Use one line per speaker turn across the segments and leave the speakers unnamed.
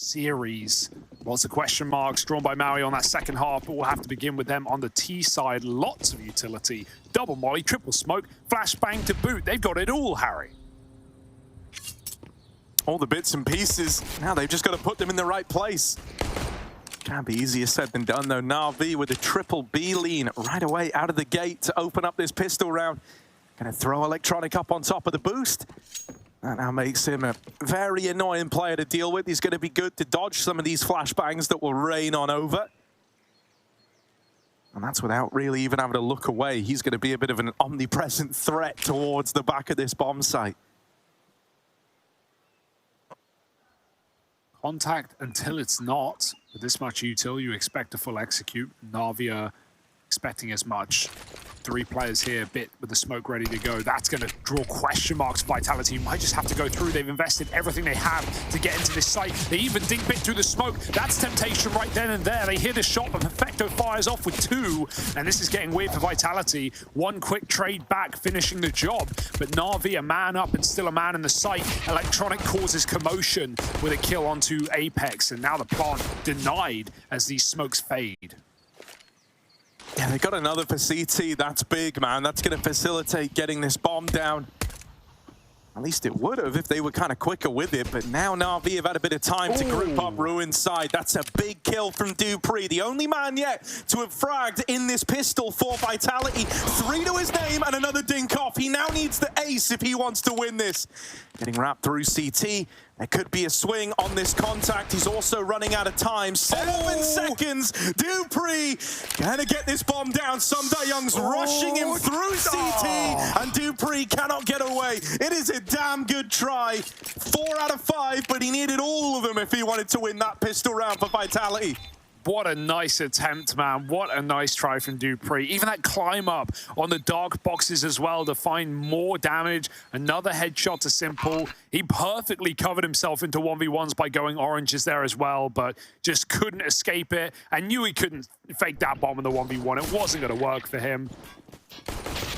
series. Lots of question marks drawn by Maui on that second half, but we'll have to begin with them on the T side. Lots of utility. Double molly, triple smoke, flashbang to boot. They've got it all, Harry.
All the bits and pieces. Now they've just got to put them in the right place. Can't be easier said than done, though. NAVI with a triple B lean right away out of the gate to open up this pistol round. Gonna throw Electronic up on top of the boost. That now makes him a very annoying player to deal with. He's gonna be good to dodge some of these flashbangs that will rain on over. And that's without really even having to look away. He's gonna be a bit of an omnipresent threat towards the back of this bomb site.
Contact until it's not. With this much util, you expect a full execute. NAVI are expecting as much. 3 players here, Bit with the smoke ready to go. That's going to draw question marks. Vitality you might just have to go through. They've invested everything they have to get into this site. They even dink Bit through the smoke. That's temptation right then and there. They hit a shot, but Perfecto fires off with 2. And this is getting weird for Vitality. One quick trade back, finishing the job. But NAVI, a man up and still a man in the site. Electronic causes commotion with a kill onto Apex. And now the plant denied as these smokes fade.
Yeah, they got another for CT. That's big, man. That's going to facilitate getting this bomb down. At least it would have if they were kind of quicker with it. But now NAVI have had a bit of time to group up Ruin's side. That's a big kill from Dupree. The only man yet to have fragged in this pistol for Vitality. 3 to his name and another dink off. He now needs the ace if he wants to win this. Getting wrapped through CT. There could be a swing on this contact. He's also running out of time. 7 seconds. Dupree gonna get this bomb down. Young's rushing him through CT, and Dupree cannot get away. It is a damn good try. 4 out of 5, but he needed all of them if he wanted to win that pistol round for Vitality.
What a nice attempt, man. What a nice try from Dupree. Even that climb up on the dark boxes as well to find more damage. Another headshot to Simple. He perfectly covered himself into 1v1s by going oranges there as well, but just couldn't escape it. And knew he couldn't fake that bomb in the 1v1. It wasn't going to work for him.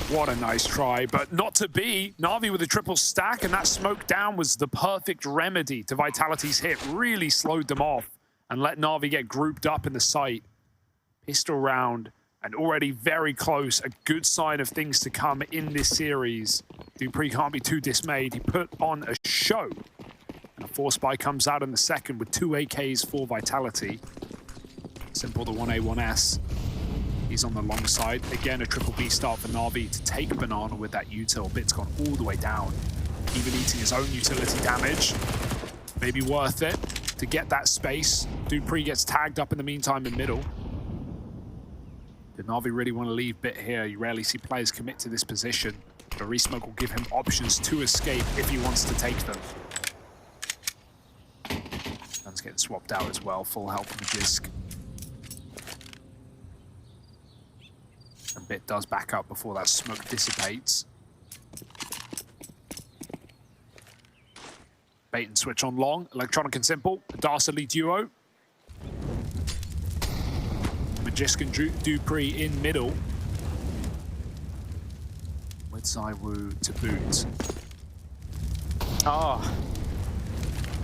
What a nice try, but not to be. NAVI with a triple stack, and that smoke down was the perfect remedy to Vitality's hit. Really slowed them off and let NAVI get grouped up in the site. Pistol round, and already very close. A good sign of things to come in this series. Dupree can't be too dismayed. He put on a show. And a 4-spy comes out in the second with 2 AKs for Vitality. Simple the 1A, 1S. He's on the long side. Again, a triple B start for NAVI to take Banana with that util. Bit's gone all the way down. Even eating his own utility damage. Maybe worth it to get that space. Dupree gets tagged up in the meantime in middle. Did NAVI really want to leave Bit here? You rarely see players commit to this position. But Resmoke will give him options to escape if he wants to take them. Guns getting swapped out as well. Full health on the disc. And Bit does back up before that smoke dissipates. Bait and switch on long. Electronic and Simple. The Darcy duo. Magisk and Dupree in middle. With Zywoo to boot.
Oh.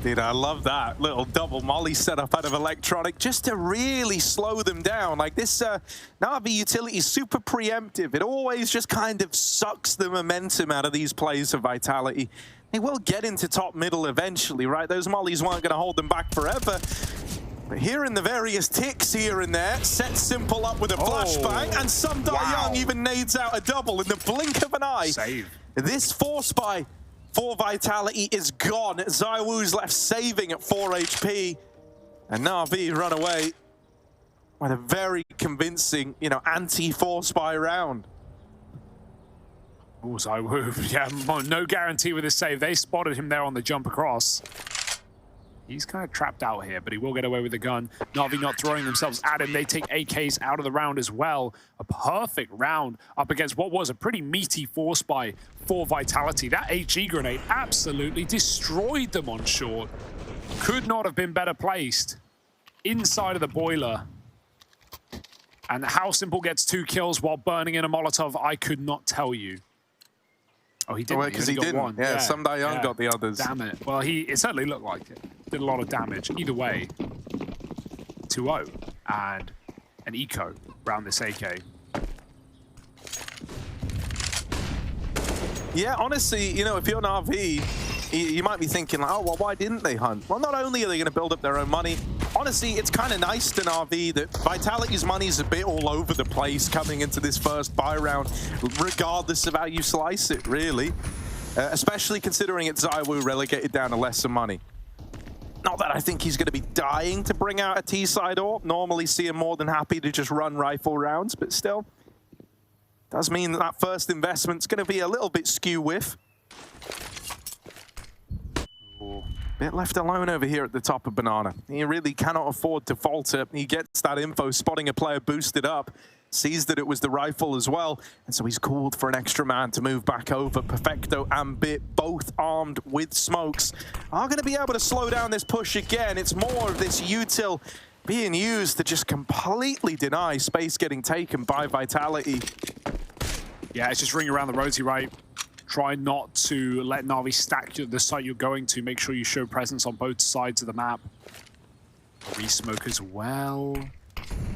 Dude, I love that little double molly setup out of Electronic just to really slow them down. Like this NAVI utility is super preemptive. It always just kind of sucks the momentum out of these plays of Vitality. They will get into top middle eventually, right? Those mollies weren't going to hold them back forever. But here in the various ticks here and there, set Simple up with a flashbang, and Young even nades out a double in the blink of an eye.
Save.
This 4-spy for Vitality is gone. Zywoo's left saving at 4 HP. And NAVI run away with a very convincing, anti-4-spy round.
Oh, Zywoo, yeah, no guarantee with his save. They spotted him there on the jump across. He's kind of trapped out here, but he will get away with the gun. NAVI not throwing themselves at him. They take AKs out of the round as well. A perfect round up against what was a pretty meaty 4-spy for Vitality. That HE grenade absolutely destroyed them on short. Could not have been better placed inside of the boiler. And how Simple gets 2 kills while burning in a Molotov, I could not tell you. Oh, he didn't.
Because he didn't. One. Yeah, Young got the others.
Damn it. Well, it certainly looked like it. did a lot of damage. Either way, 2-0 and an eco around this AK.
Yeah, honestly, you know, if you're NAVI, you might be thinking, like, oh, well, why didn't they hunt? Well, not only are they going to build up their own money, honestly, it's kind of nice to NAVI that Vitality's money's a bit all over the place coming into this first buy round, regardless of how you slice it, really. Especially considering it's ZywOo relegated down to lesser money. Not that I think he's going to be dying to bring out a T-side AWP. Normally see him more than happy to just run rifle rounds, but still. Does mean that that first investment's going to be a little bit skew-whiff. Bit left alone over here at the top of Banana. He really cannot afford to falter. He gets that info, spotting a player boosted up, sees that it was the rifle as well, and so he's called for an extra man to move back over. Perfecto and Bit, both armed with smokes, are going to be able to slow down this push again. It's more of this util being used to just completely deny space getting taken by Vitality.
Yeah, it's just ring around the rosy, right? Try not to let NAVI stack the site you're going to. Make sure you show presence on both sides of the map. Re-smoke as well.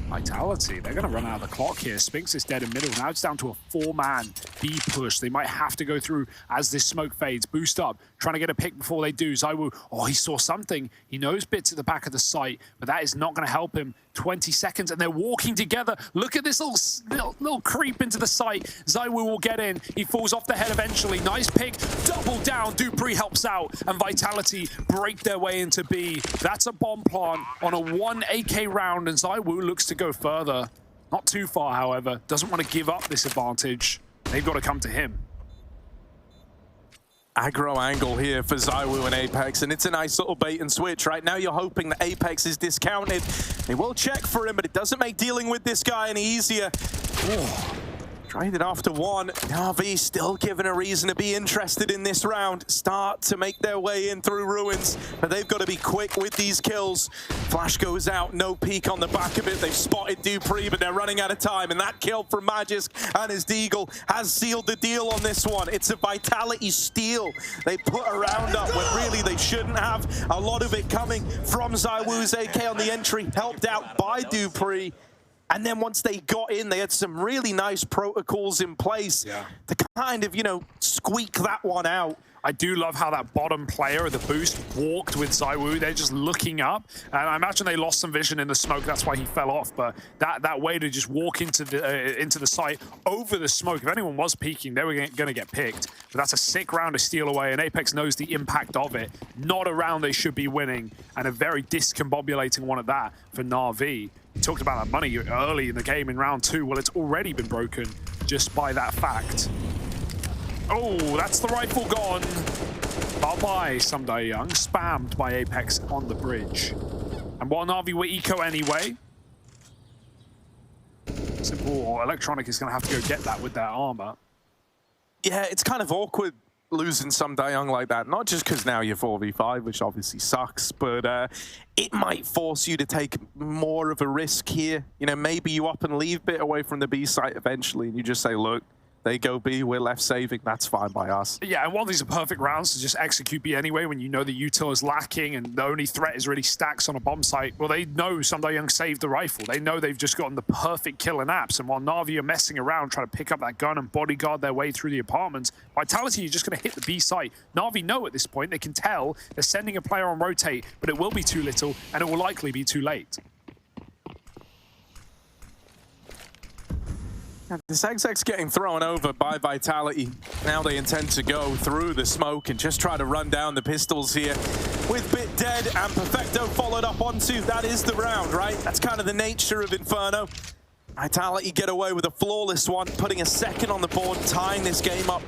Vitality, they're going to run out of the clock here. Spinks is dead in middle. Now it's down to a 4-man B push. They might have to go through as this smoke fades. Boost up, trying to get a pick before they do. ZywOo, oh, he saw something. He knows Bits at the back of the site, but that is not going to help him. 20 seconds, and they're walking together. Look at this little creep into the site. ZywOo will get in. He falls off the head eventually. Nice pick. Double down. dupreeh helps out, and Vitality break their way into B. That's a bomb plant on a 1 AK round, and ZywOo looks to go further. Not too far, however. Doesn't want to give up this advantage. They've got to come to him.
Aggro angle here for ZywOo and Apex, and it's a nice little bait and switch. Right now you're hoping that Apex is discounted. They will check for him, but it doesn't make dealing with this guy any easier. Oh, tried it after one. NAVI still given a reason to be interested in this round. Start to make their way in through ruins, but they've got to be quick with these kills. Flash goes out, no peek on the back of it. They've spotted dupreeh, but they're running out of time, and that kill from Magisk and his Deagle has sealed the deal on this one. It's a Vitality steal. They put a round up when really they shouldn't have. A lot of it coming from ZywOo's AK on the entry, helped out by dupreeh. And then once they got in, they had some really nice protocols in place to kind of, you know, squeak that one out.
I do love how that bottom player of the boost walked with ZywOo. They're just looking up, and I imagine they lost some vision in the smoke. That's why he fell off. But that way to just walk into the site over the smoke. If anyone was peeking, they were going to get picked. But that's a sick round to steal away, and Apex knows the impact of it. Not a round they should be winning, and a very discombobulating one at that for NAVI. We talked about that money early in the game in round 2. Well, it's already been broken just by that fact. Oh, that's the rifle gone. Bye-bye, Someday Young. Spammed by Apex on the bridge. And while NAVI were eco anyway, Simple or Electronic is going to have to go get that with their armor.
Yeah, it's kind of awkward losing Someday Young like that. Not just because now you're 4v5, which obviously sucks, but it might force you to take more of a risk here. You know, maybe you up and leave Bit away from the B site eventually, and you just say, look, they go B, we're left saving, that's fine by us.
Yeah, and while these are perfect rounds to just execute B anyway, when you know the util is lacking and the only threat is really stacks on a bomb site, well, they know Someday Young saved the rifle. They know they've just gotten the perfect kill in apps, and while NAVI are messing around trying to pick up that gun and bodyguard their way through the apartments, Vitality is just going to hit the B site. NAVI know at this point, they can tell they're sending a player on rotate, but it will be too little, and it will likely be too late.
This exec's getting thrown over by Vitality. Now they intend to go through the smoke and just try to run down the pistols here. With Bit dead and Perfecto followed up onto, that is the round, right? That's kind of the nature of Inferno. Vitality get away with a flawless one, putting a second on the board, tying this game up.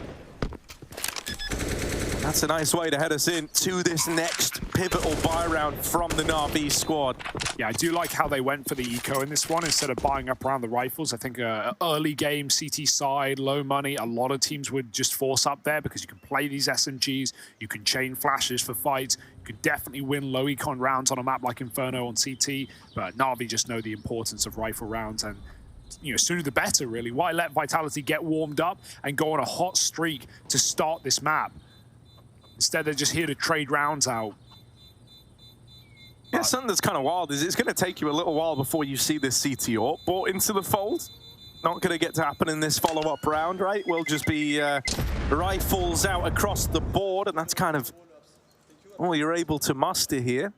That's a nice way to head us in to this next pivotal buy round from the NAVI squad.
Yeah, I do like how they went for the eco in this one instead of buying up around the rifles. I think early game, CT side, low money, a lot of teams would just force up there because you can play these SMGs, you can chain flashes for fights, you can definitely win low econ rounds on a map like Inferno on CT, but NAVI just know the importance of rifle rounds, and you know, sooner the better, really. Why let Vitality get warmed up and go on a hot streak to start this map? Instead, they're just here to trade rounds out.
Yeah, something that's kind of wild is it's going to take you a little while before you see this CT AWP brought into the fold. Not going to get to happen in this follow-up round, right? We'll just be rifles out across the board, and that's kind of all you're able to muster here.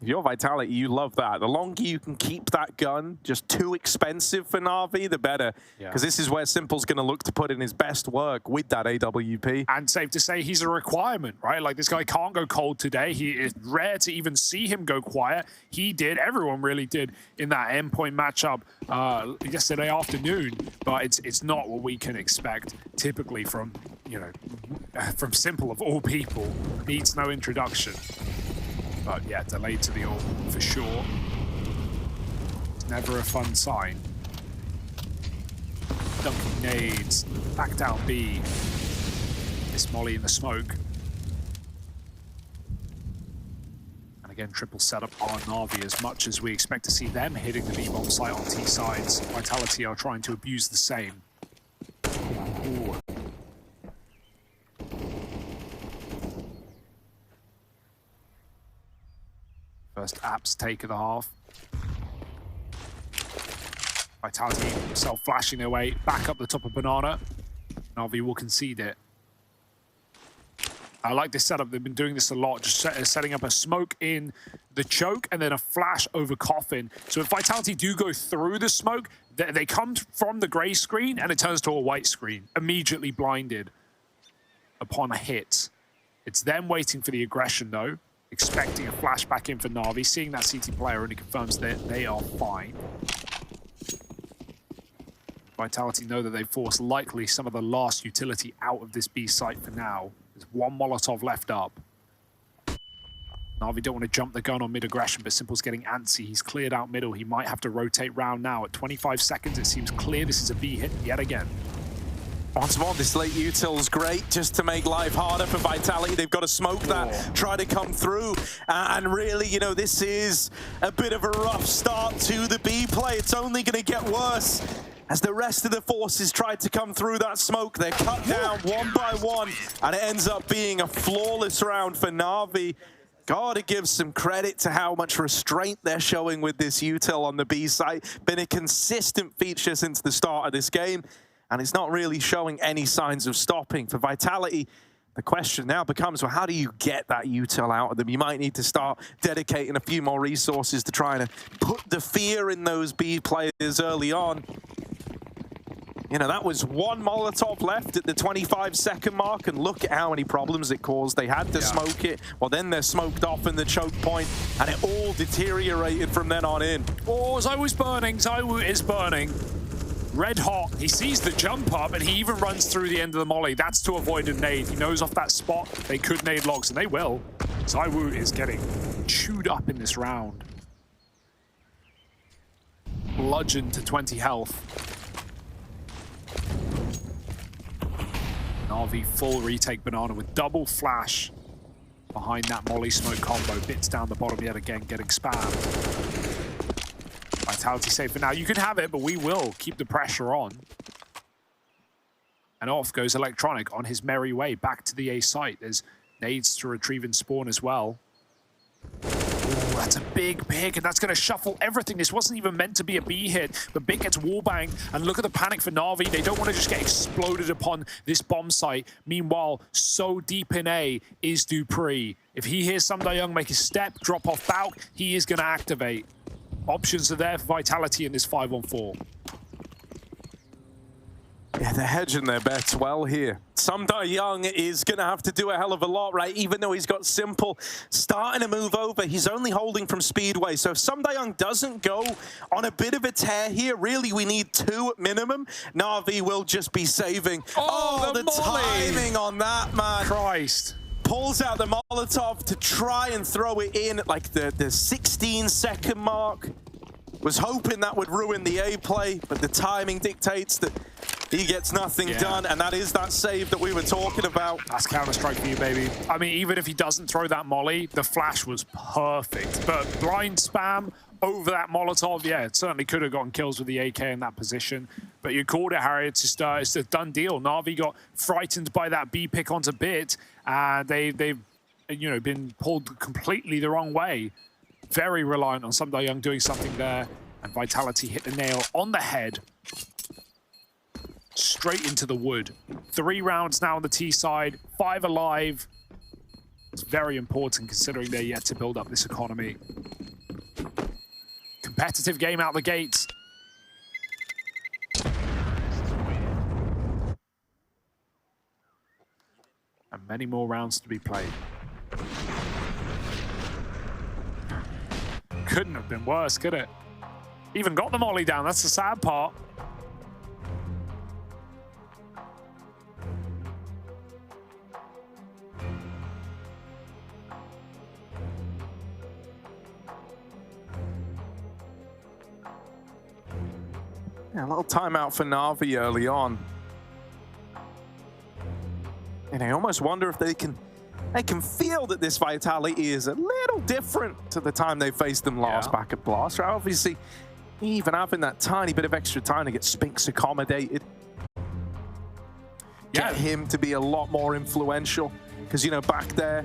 If you're Vitality, you love that. The longer you can keep that gun just too expensive for Na'Vi, the better. Because this is where Simple's going to look to put in his best work with that AWP.
And safe to say, he's a requirement, right? Like, this guy can't go cold today. It's rare to even see him go quiet. He did. Everyone really did in that endpoint matchup yesterday afternoon. But it's not what we can expect typically from, you know, from Simple of all people. Needs no introduction. But yeah, delayed to the AWP for sure. It's never a fun sign. Dunking nades, back down B. This molly in the smoke. And again, triple setup on Na'Vi. As much as we expect to see them hitting the B-bomb site on T sides, Vitality are trying to abuse the same. Ooh. First apps take of the half. Vitality self-flashing their way back up the top of Banana. Na'Vi will concede it. I like this setup. They've been doing this a lot, just setting up a smoke in the choke and then a flash over Coffin. So if Vitality do go through the smoke, they come from the gray screen and it turns to a white screen, immediately blinded upon a hit. It's them waiting for the aggression, though. Expecting a flashback in for Na'Vi, seeing that CT player only confirms that they are fine. Vitality know that they've forced likely some of the last utility out of this B site for now. There's one Molotov left up. Na'Vi don't want to jump the gun on mid-aggression, but Simple's getting antsy. He's cleared out middle. He might have to rotate round now. At 25 seconds, it seems clear this is a B hit yet again.
Once more, this late util's great just to make life harder for Vitality. They've got to smoke that, try to come through. And really, you know, this is a bit of a rough start to the B play. It's only going to get worse as the rest of the forces tried to come through that smoke. They're cut down one by one, and it ends up being a flawless round for Na'Vi. Gotta give some credit to how much restraint they're showing with this util on the B site. Been a consistent feature since the start of this game. And it's not really showing any signs of stopping. For Vitality, the question now becomes, well, how do you get that util out of them? You might need to start dedicating a few more resources to try and put the fear in those B players early on. You know, that was one Molotov left at the 25-second mark, and look at how many problems it caused. They had to smoke it. Well, then they're smoked off in the choke point, and it all deteriorated from then on in.
Oh, Zywoo is burning. Zywoo is burning. Red hot. He sees the jump up, and he even runs through the end of the molly. That's to avoid a nade. He knows off that spot they could nade logs, and they will. Zywoo is getting chewed up in this round. Bludgeoned to 20 health. Na'Vi full retake Banana with double flash behind that molly smoke combo. Bits down the bottom yet again, getting spammed. Vitality safe for now. You can have it, but we will keep the pressure on. And off goes Electronic on his merry way back to the A site. There's nades to retrieve and spawn as well. Ooh, that's a big pick, and that's going to shuffle everything. This wasn't even meant to be a B hit, but Big gets wallbanged, and look at the panic for Na'Vi. They don't want to just get exploded upon this bomb site. Meanwhile, so deep in A is dupreeh. If he hears Young make his step, drop off Bauk, he is going to activate. Options are there for Vitality in this 5-on-4.
Yeah, they're hedging their bets well here. Young is going to have to do a hell of a lot, right? Even though he's got Simple starting to move over, he's only holding from Speedway. So if Young doesn't go on a bit of a tear here, really we need 2 at minimum. Na'Vi will just be saving. Oh, the timing on that, man.
Christ.
Pulls out the Molotov to try and throw it in at like the 16-second mark. Was hoping that would ruin the A play, but the timing dictates that he gets nothing done, and that is that save that we were talking about.
That's Counter-Strike for you, baby. I mean, even if he doesn't throw that molly, the flash was perfect. But blind spam over that Molotov, yeah, it certainly could have gotten kills with the AK in that position. But you called it, Harry. It's just it's a done deal. Na'Vi got frightened by that B pick onto Bit, and they've you know, been pulled completely the wrong way. very reliant on Young doing something there. And Vitality hit the nail on the head. Straight into the wood. 3 rounds now on the T side, 5 alive. It's very important considering they're yet to build up this economy. Competitive game out the gates. And many more rounds to be played. Couldn't have been worse, could it? Even got the molly down, that's the sad part.
Yeah, a little timeout for NAVI early on. And I almost wonder if they can feel that this Vitality is a little different to the time they faced them last back at Blast. Obviously, even having that tiny bit of extra time to get Spinks accommodated. Get him to be a lot more influential. Because, you know, back there,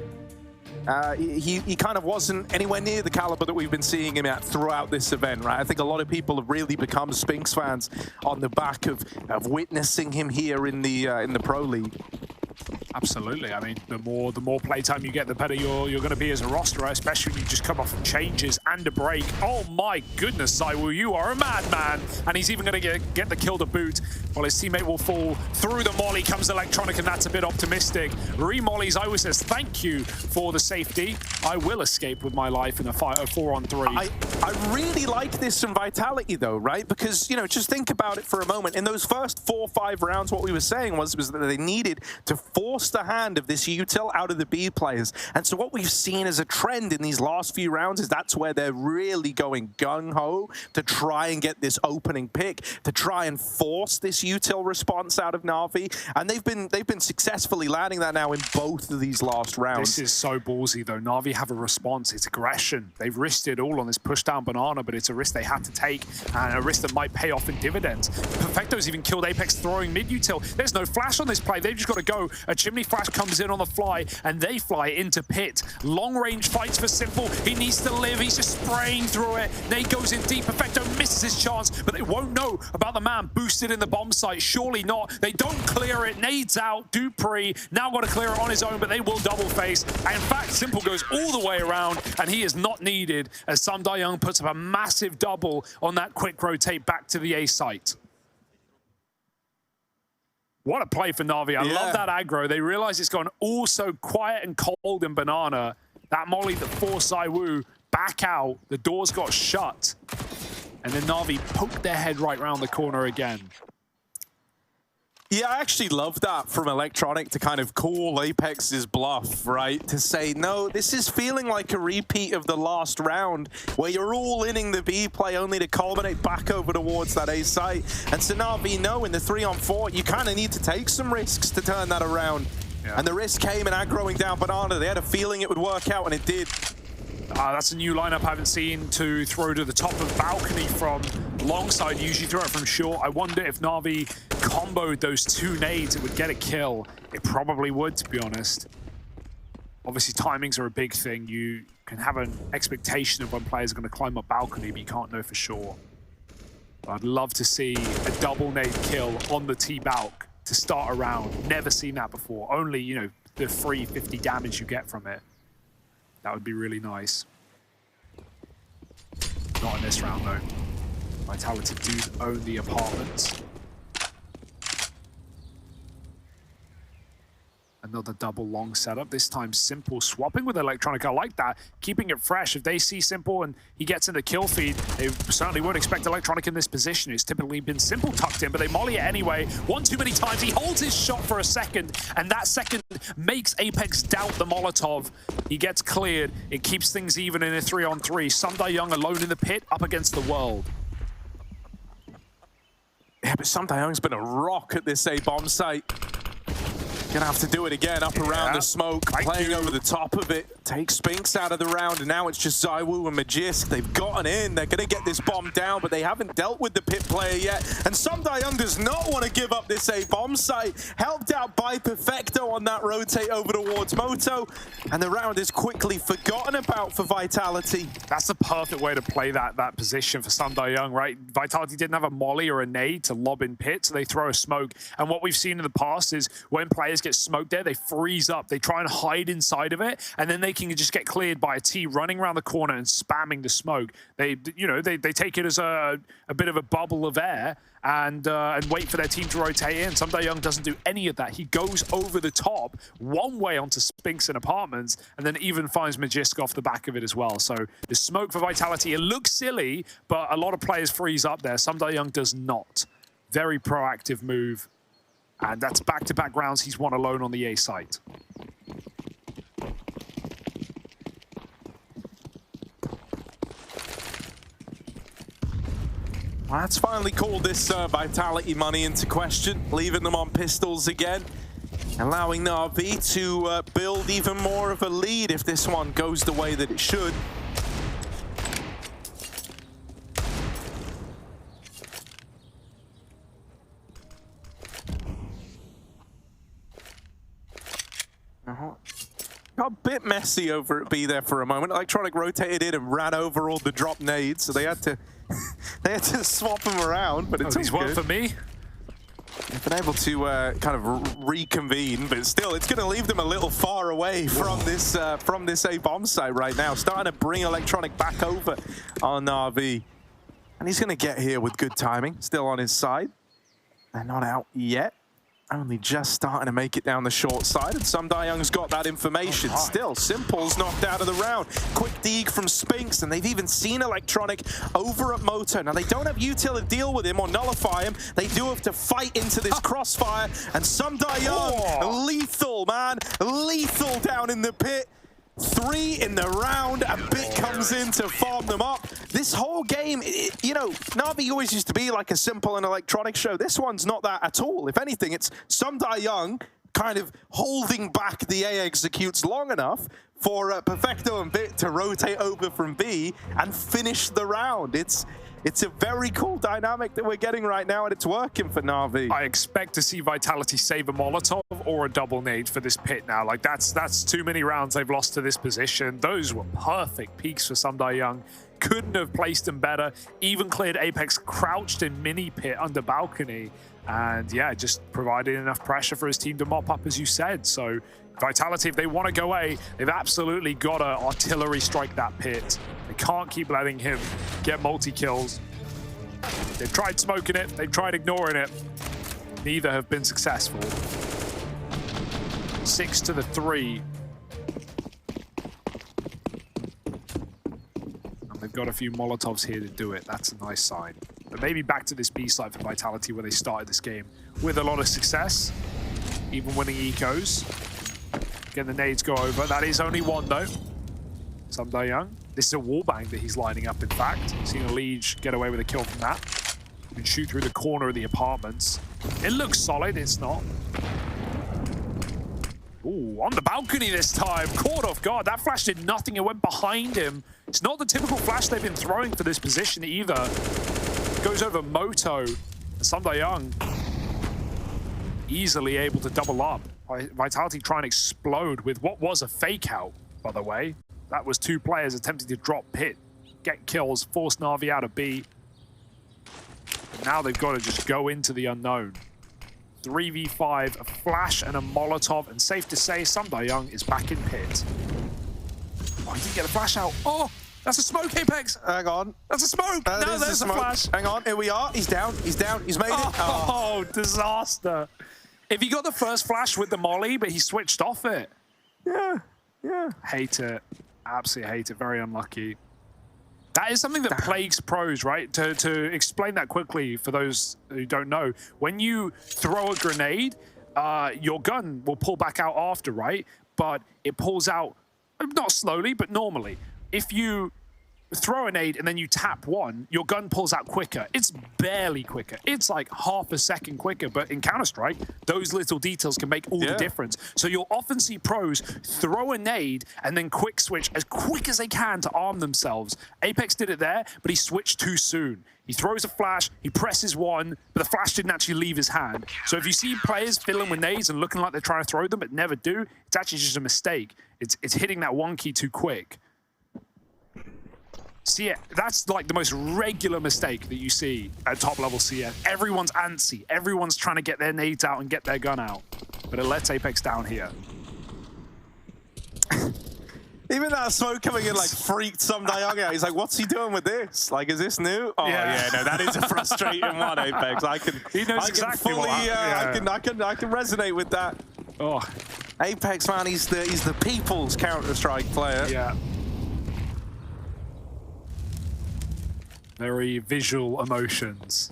he kind of wasn't anywhere near the caliber that we've been seeing him at throughout this event, right? I think a lot of people have really become Spinks fans on the back of witnessing him here in the Pro League.
Absolutely. I mean, the more playtime you get, the better you're going to be as a roster, right? Especially when you just come off from changes and a break. Oh my goodness, Saiwu, you are a madman. And he's even going to get the kill to boot. While his teammate will fall through the molly. Comes Electronic, and that's a bit optimistic. Re-mollies, I was says, thank you for the safety. I will escape with my life in a 4-on-3.
I really like this from Vitality, though, right? Because, you know, just think about it for a moment. In those first 4 or 5 rounds, what we were saying was that they needed to force the hand of this util out of the B players. And so what we've seen as a trend in these last few rounds is that's where they're really going gung-ho to try and get this opening pick, to try and force this util response out of NAVI. And they've been successfully landing that now in both of these last rounds.
This is so ballsy, though. NAVI have a response. It's aggression. They've risked it all on this push down banana, but it's a risk they had to take, and a risk that might pay off in dividends. Perfecto's even killed Apex throwing mid-util. There's no flash on this play. They've just got to go. A chimney flash comes in on the fly, and they fly into pit. Long-range fights for Simple. He needs to live. He's just spraying through it. Nade goes in deep. Perfecto misses his chance, but they won't know about the man boosted in the bomb site. Surely not. They don't clear it. Nade's out. Dupree now got to clear it on his own, but they will double face. And in fact, Simple goes all the way around, and he is not needed as Young puts up a massive double on that quick rotate back to the A site. What a play for NAVI. I love that aggro. They realize it's gone all so quiet and cold in Banana. That molly that forced Saiwu back out. The doors got shut. And then NAVI poked their head right round the corner again.
Yeah, I actually love that from Electronic to kind of call Apex's bluff, right? To say, no, this is feeling like a repeat of the last round where you're all inning the B play only to culminate back over towards that A site. And so NAVI know in the 3-on-4, you kind of need to take some risks to turn that around. Yeah. And the risk came in aggroing down Banana. They had a feeling it would work out, and it did.
That's a new lineup I haven't seen, to throw to the top of the balcony from long side. Usually throw it from short. I wonder if NAVI comboed those 2 nades, it would get a kill. It probably would, to be honest. Obviously, timings are a big thing. You can have an expectation of when players are going to climb up balcony, but you can't know for sure. But I'd love to see a double nade kill on the T-Balk to start a round. Never seen that before. Only, you know, the free 50 damage you get from it. That would be really nice. Not in this round, though. Vitality do own the apartments. Another double long setup. This time Simple swapping with Electronic. I like that. Keeping it fresh. If they see Simple and he gets in the kill feed, they certainly would expect Electronic in this position. It's typically been Simple tucked in, but they molly it anyway. One too many times. He holds his shot for a second, and that second makes Apex doubt the Molotov. He gets cleared. It keeps things even in a 3-on-3. Young alone in the pit, up against the world.
Yeah, but Young's been a rock at this A bomb site. Gonna have to do it again, up around the smoke, playing over the top of it. Take Spinks out of the round, and now it's just Zywoo and Magisk. They've gotten in. They're going to get this bomb down, but they haven't dealt with the pit player yet. And Young does not want to give up this A bomb site. Helped out by Perfecto on that rotate over towards Moto. And the round is quickly forgotten about for Vitality.
That's the perfect way to play that position for Young, right? Vitality didn't have a molly or a nade to lob in pit, so they throw a smoke. And what we've seen in the past is when players get smoked there, they freeze up. They try and hide inside of it, and then they can just get cleared by a T running around the corner and spamming the smoke. They take it as a bit of a bubble of air and wait for their team to rotate in. Young doesn't do any of that. He goes over the top, one way onto Spinks and Apartments, and then even finds Magisk off the back of it as well. So the smoke for Vitality, it looks silly, but a lot of players freeze up there. Young does not. Very proactive move. And that's back-to-back rounds he's won alone on the A site.
Well, that's finally called this Vitality money into question, leaving them on pistols again, allowing NAVI to build even more of a lead if this one goes the way that it should. Got a bit messy over at B there for a moment. Electronic rotated in and ran over all the drop nades, so they had to swap them around, but it's
these work for me.
They've been able to kind of reconvene, but still, it's going to leave them a little far away from this A bomb site right now. Starting to bring Electronic back over on NAVI, and he's going to get here with good timing. Still on his side. They're not out yet. Only just starting to make it down the short side, and Young's got that information. Still, Simple's knocked out of the round. Quick dig from Spinks, and they've even seen Electronic over at Moto. Now, they don't have util to deal with him or nullify him. They do have to fight into this crossfire, and Young, lethal, man. Lethal down in the pit. 3 in the round, and Bit comes in to farm them up. This whole game, you know, NAVI always used to be like a simple and electronic show. This one's not that at all. If anything, it's Young kind of holding back the A executes long enough for Perfecto and Bit to rotate over from B and finish the round. It's a very cool dynamic that we're getting right now, and it's working for NAVI.
I expect to see Vitality save a Molotov or a double nade for this pit now. Like, that's too many rounds they've lost to this position. Those were perfect peaks for Young. Couldn't have placed them better. Even cleared Apex crouched in mini pit under balcony. And yeah, just provided enough pressure for his team to mop up, as you said. So Vitality, if they want to go A, they've absolutely got to artillery strike that pit. They can't keep letting him get multi-kills. They've tried smoking it, they've tried ignoring it. Neither have been successful. 6-3. And they've got a few Molotovs here to do it. That's a nice sign. But maybe back to this B side for Vitality where they started this game with a lot of success. Even winning ecos. Again, the nades go over. That is only one, though. Young. This is a wallbang that he's lining up, in fact. Seeing a Liege get away with a kill from that. You can shoot through the corner of the apartments. It looks solid. It's not. Ooh, on the balcony this time. Caught off guard. That flash did nothing. It went behind him. It's not the typical flash they've been throwing for this position either. Goes over Moto. Young easily able to double up. Vitality trying to explode with what was a fake out, by the way. That was 2 players attempting to drop pit, get kills, force NAVI out of B. And now they've got to just go into the unknown. 3v5, a flash and a Molotov, and safe to say, Young is back in pit. Oh, he didn't get a flash out. Oh, that's a smoke, Apex.
Hang on.
That's a smoke. No, there's a flash.
Hang on, here we are. He's down, he's down, he's made it.
Oh, disaster. If he got the first flash with the molly, but he switched off it.
Yeah.
Hate it. Absolutely hate it. Very unlucky. That is something that plagues pros, right? To explain that quickly for those who don't know, when you throw a grenade, your gun will pull back out after, right? But it pulls out, not slowly, but normally. If you throw a nade and then you tap one, your gun pulls out quicker. It's barely quicker. It's like half a second quicker, but in Counter-Strike, those little details can make all the difference. So you'll often see pros throw a nade and then quick switch as quick as they can to arm themselves. Apex did it there, but he switched too soon. He throws a flash, he presses one, but the flash didn't actually leave his hand. So if you see players filling with nades and looking like they're trying to throw them but never do, it's actually just a mistake. It's hitting that one key too quick. See, that's like the most regular mistake that you see at top level CS. Everyone's antsy. Everyone's trying to get their nades out and get their gun out. But it lets Apex down here.
Even that smoke coming in like freaked some Diog out. He's like, what's he doing with this? Like, is this new? Oh yeah, no, that is a frustrating one, Apex.
He knows exactly
fully, I can resonate with that.
Oh,
Apex, man, he's the people's Counter-Strike player.
Yeah. Very visual emotions.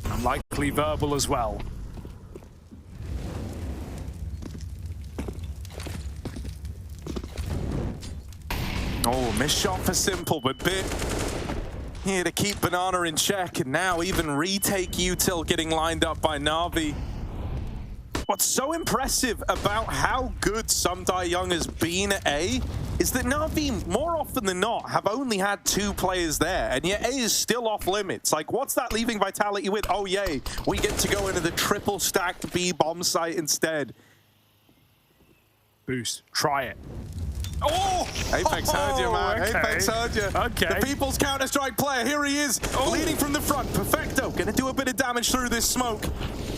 And likely verbal as well.
Oh, missed shot for Simple, but Bit here to keep Banana in check, and now even retake Util getting lined up by NAVI. What's so impressive about how good Sumdai Young has been at A is that NAVI, more often than not, have only had 2 players there, and yet A is still off limits. Like, what's that leaving Vitality with? Oh, yay, we get to go into the triple stacked B bomb site instead.
Boost, try it.
Oh! Apex heard you, man.
Okay.
Apex heard you.
Okay.
The people's Counter-Strike player, here he is, leading from the front. Perfecto, gonna do a bit of damage through this smoke.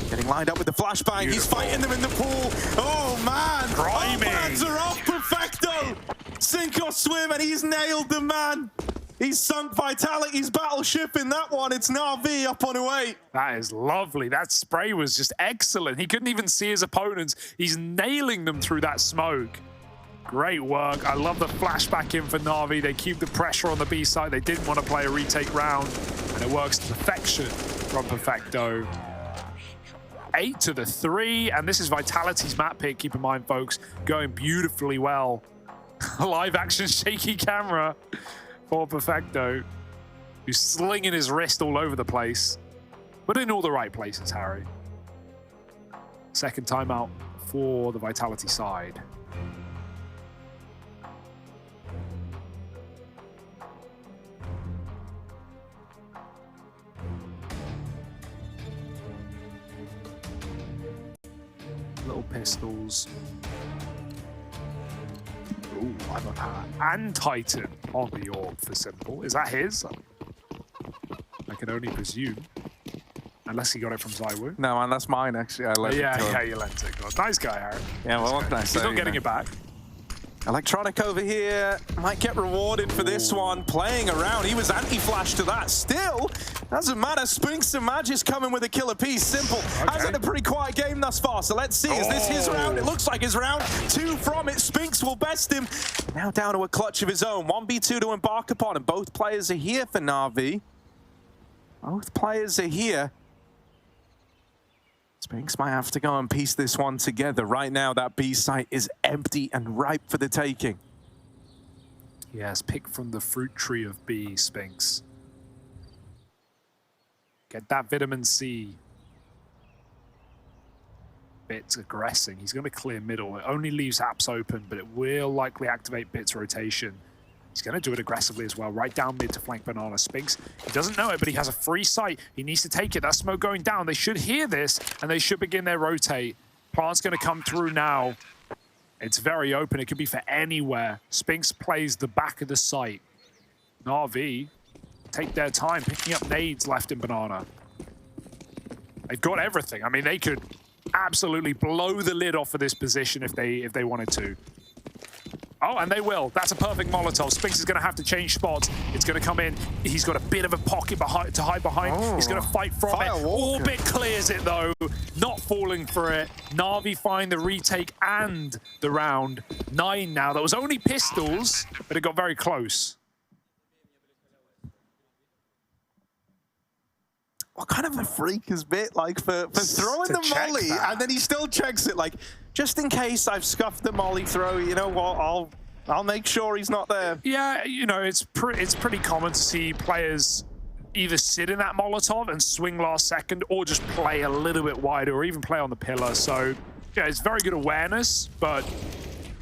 Getting lined up with the flashbang. He's fighting them in the pool. Oh, man. All hands are off, Perfecto. Sink or swim, and he's nailed them, man. He's sunk Vitality's battleship in that one. It's NAVI up on 8.
That is lovely. That spray was just excellent. He couldn't even see his opponents. He's nailing them through that smoke. Great work. I love the flashback in for NAVI. They keep the pressure on the B side. They didn't want to play a retake round, and it works to perfection from Perfecto. 8 to the 3, and this is Vitality's map pick. Keep in mind, folks, going beautifully well. Live action shaky camera for Perfecto, who's slinging his wrist all over the place, but in all the right places, Harry. Second timeout for the Vitality side. Little pistols. Ooh, and Titan on the orb for Simple. Is that his? I can only presume. Unless he got it from Zywoo.
No, man, that's mine, actually. I lent it to him.
Yeah, you lent it. God. Nice guy, Harry.
Yeah, well, what can I say?
He's not getting it back.
Electronic over here might get rewarded for this one. Playing around, he was anti-flash to that. Still, doesn't matter. Spinks and Magis coming with a killer piece. Simple has had a pretty quiet game thus far, so let's see. Is this his round? It looks like his round. 2 from it. Spinks will best him. Now down to a clutch of his own. 1v2 to embark upon, and both players are here for NAVI. Both players are here. Spinks might have to go and piece this one together. Right now, that B site is empty and ripe for the taking.
Yes, pick from the fruit tree of B, Spinks. Get that vitamin C. Bit's aggressing. He's going to clear middle. It only leaves Apps open, but it will likely activate Bit's rotation. He's going to do it aggressively as well, right down mid to flank Banana. Spinks, he doesn't know it, but he has a free sight. He needs to take it. That smoke going down. They should hear this, and they should begin their rotate. Plant's going to come through now. It's very open. It could be for anywhere. Spinks plays the back of the site. NAVI take their time, picking up nades left in Banana. They've got everything. I mean, they could absolutely blow the lid off of this position if they wanted to. Oh, and they will. That's a perfect Molotov. Spinks is going to have to change spots. It's going to come in. He's got a bit of a pocket to hide behind. He's going to fight from it. Orbit clears it, though. Not falling for it. NAVI find the retake and the round. 9 now. That was only pistols, but it got very close.
What kind of a freak is Bit, like, for throwing the molly, and then he still checks it, like, just in case I've scuffed the molly throw, you know what, I'll make sure he's not there.
Yeah, you know, it's pretty common to see players either sit in that Molotov and swing last second, or just play a little bit wider, or even play on the pillar. So, yeah, it's very good awareness, but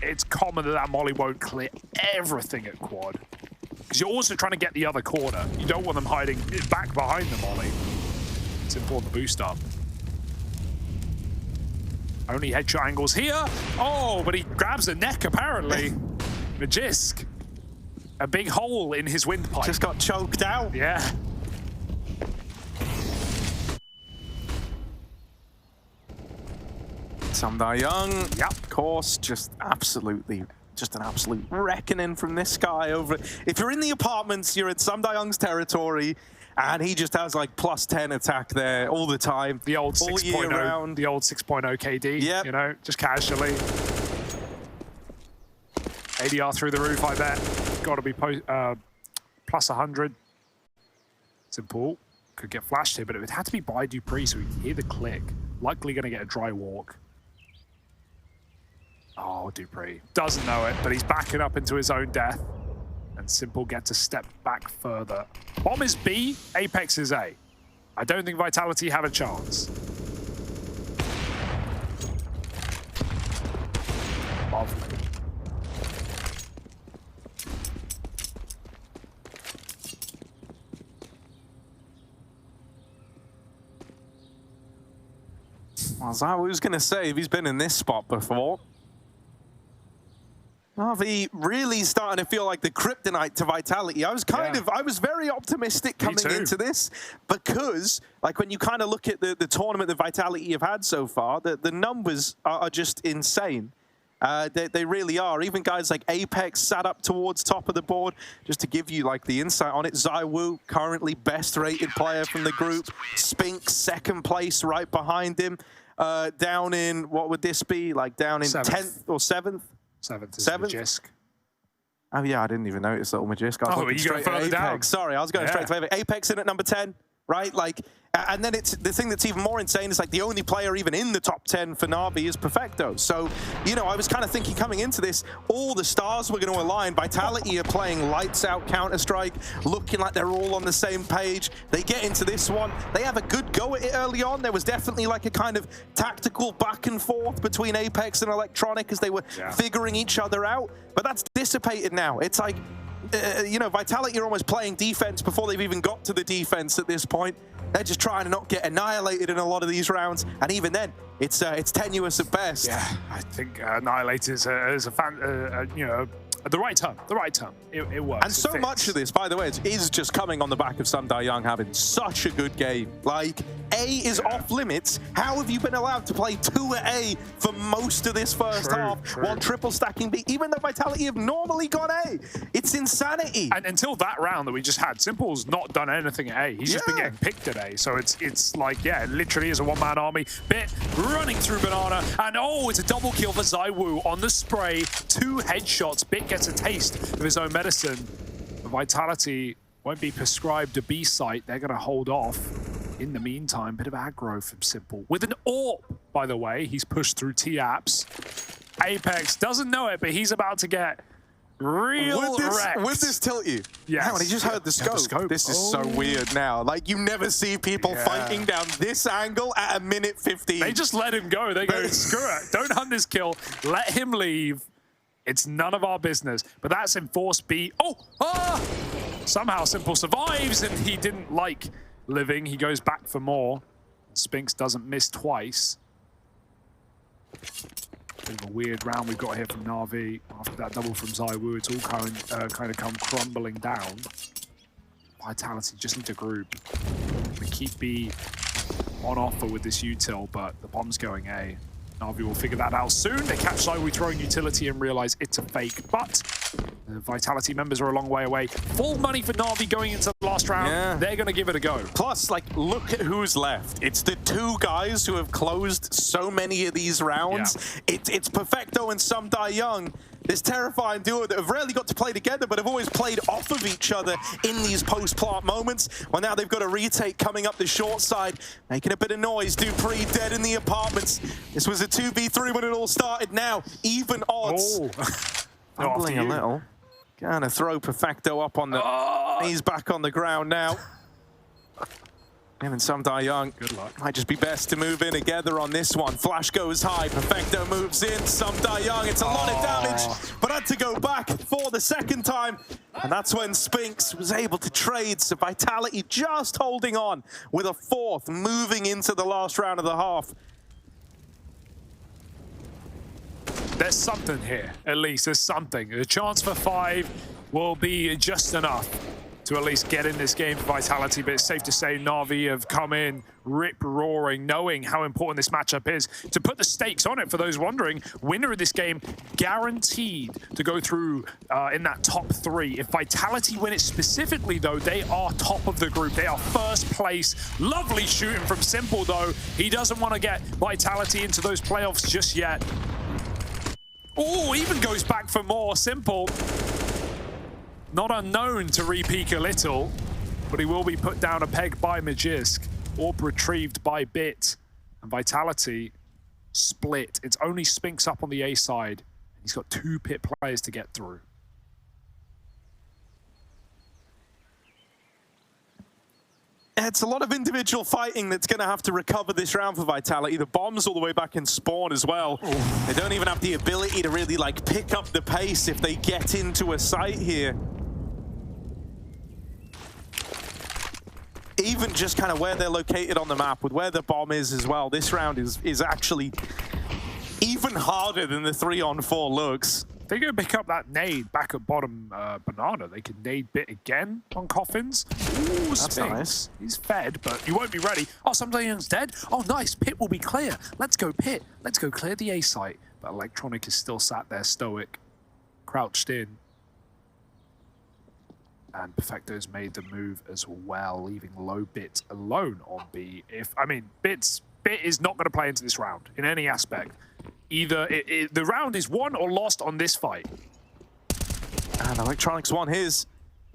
it's common that that molly won't clear everything at quad. Because you're also trying to get the other corner. You don't want them hiding back behind the molly. It's important to boost up. Only headshot angles here. Oh, but he grabs the neck, apparently. Magisk. A big hole in his windpipe.
Just got choked out.
Yeah.
Samdai Young,
Yep.
of course, just an absolute reckoning from this guy over. If you're in the apartments, you're in Samdai Young's territory, and he just has like +10 attack there all the time.
The old 6.0, the old 6.0 KD.
Yep.
You know, just casually. ADR through the roof, I bet. Got to be +100. Simple. Could get flashed here, but it would have to be by Dupree, so we can hear the click. Likely going to get a dry walk. Oh, Dupree. Doesn't know it, but he's backing up into his own death. And Simple gets a step back further. Bomb is B, Apex is A. I don't think Vitality have a chance. Lovely.
Well, as I was going to say, if he's been in this spot before, NAVI really starting to feel like the kryptonite to Vitality. I was I was very optimistic coming into this, because like when you kind of look at the tournament that Vitality have had so far, the numbers are just insane. They really are. Even guys like Apex sat up towards top of the board. Just to give you like the insight on it, ZywOo, currently best rated player from the group. Spinks, second place right behind him. Down in, what would this be? Like down in 10th or 7th?
7th is Magisk.
Oh yeah, I didn't even notice little Magisk.
Oh, you going further down?
Sorry, I was going straight to Apex. Apex in at number 10, right? Like, and then it's the thing that's even more insane is like the only player even in the top 10 for NAVI is Perfecto. So, you know, I was kind of thinking coming into this, all the stars were going to align. Vitality are playing lights out Counter-Strike, looking like they're all on the same page. They get into this one. They have a good go at it early on. There was definitely like a kind of tactical back and forth between Apex and Electronic as they were figuring each other out. But that's dissipated now. It's like, you know, Vitality are almost playing defense before they've even got to the defense at this point. They're just trying to not get annihilated in a lot of these rounds, and even then, it's tenuous at best.
Yeah, I think annihilated is a fan, you know, the right term. The right term. It works.
And so much of this, by the way, is just coming on the back of Samdai Young having such a good game. Like, A is off limits. How have you been allowed to play 2 at A for most of this first half while triple stacking B, even though Vitality have normally gone A? It's insanity.
And until that round that we just had, Simple's not done anything at A. He's just been getting picked at A. So it's like, yeah, it literally is a one-man army. Bit running through Banana, and oh, it's a double kill for ZywOo on the spray. 2 headshots. Bit gets a taste of his own medicine. Vitality won't be prescribed a B site. They're going to hold off. In the meantime, bit of aggro from Simple. With an AWP, by the way. He's pushed through T-Apps. Apex doesn't know it, but he's about to get real wrecked.
Would this tilt you?
Yes.
Hang on, he just heard the scope. This is so weird now. Like, you never see people fighting down this angle at a minute 15.
They just let him go. They go, screw it. Don't hunt this kill. Let him leave. It's none of our business. But that's enforced B. Oh! Ah! Somehow Simple survives, and he didn't like living. He goes back for more. Spinks doesn't miss twice. Bit of a weird round we've got here from NAVI. After that double from ZywOo, it's all kind of come crumbling down. Vitality just need to group. We keep B on offer with this util, but the bomb's going A. NAVI will figure that out soon. They catch ZywOo throwing utility and realize it's a fake, but the Vitality members are a long way away. Full money for NAVI going into the last round. They're going to give it a go.
Plus, like, look at who's left. It's the 2 guys who have closed so many of these rounds. It's Perfecto and Samdai Young. This terrifying duo that have rarely got to play together, but have always played off of each other in these post-plant moments. Well, now they've got a retake coming up the short side, making a bit of noise. Dupree dead in the apartments. This was a 2v3 when it all started. Now, even odds. fumbling a little. Gonna throw Perfecto up on the... He's back on the ground now. Him and Sumdai Young.
Good luck.
Might just be best to move in together on this one. Flash goes high. Perfecto moves in. Sumdai Young. It's a lot of damage, but had to go back for the second time. And that's when Spinks was able to trade. So Vitality just holding on with a fourth, moving into the last round of the half.
There's something here, at least. There's something. A chance for 5 will be just enough to at least get in this game for Vitality, but it's safe to say Na'Vi have come in rip-roaring, knowing how important this matchup is. To put the stakes on it, for those wondering, winner of this game guaranteed to go through in that top 3. If Vitality win it specifically, though, they are top of the group. They are first place. Lovely shooting from Simple, though. He doesn't want to get Vitality into those playoffs just yet. Oh, even goes back for more. Simple. Not unknown to re-peek a little, but he will be put down a peg by Magisk. Orb retrieved by Bit. And Vitality split. It's only Spinks up on the A side. He's got 2 pit players to get through.
It's a lot of individual fighting that's going to have to recover this round for Vitality. The bomb's all the way back in spawn as well. Ooh. They don't even have the ability to really like pick up the pace if they get into a site here. Even just kind of where they're located on the map, with where the bomb is as well, this round is actually even harder than the 3-on-4 looks.
They go pick up that nade back at bottom Banana. They can nade Bit again on Coffins. Ooh,
that's nice.
He's fed, but you won't be ready. Oh, Sumdai Young's dead. Oh, nice. Pit will be clear. Let's go Pit. Let's go clear the A site. But Electronic is still sat there stoic, crouched in. And Perfecto's made the move as well, leaving low Bit alone on B. Bit is not going to play into this round in any aspect. Either the round is won or lost on this fight.
And Electronics won his.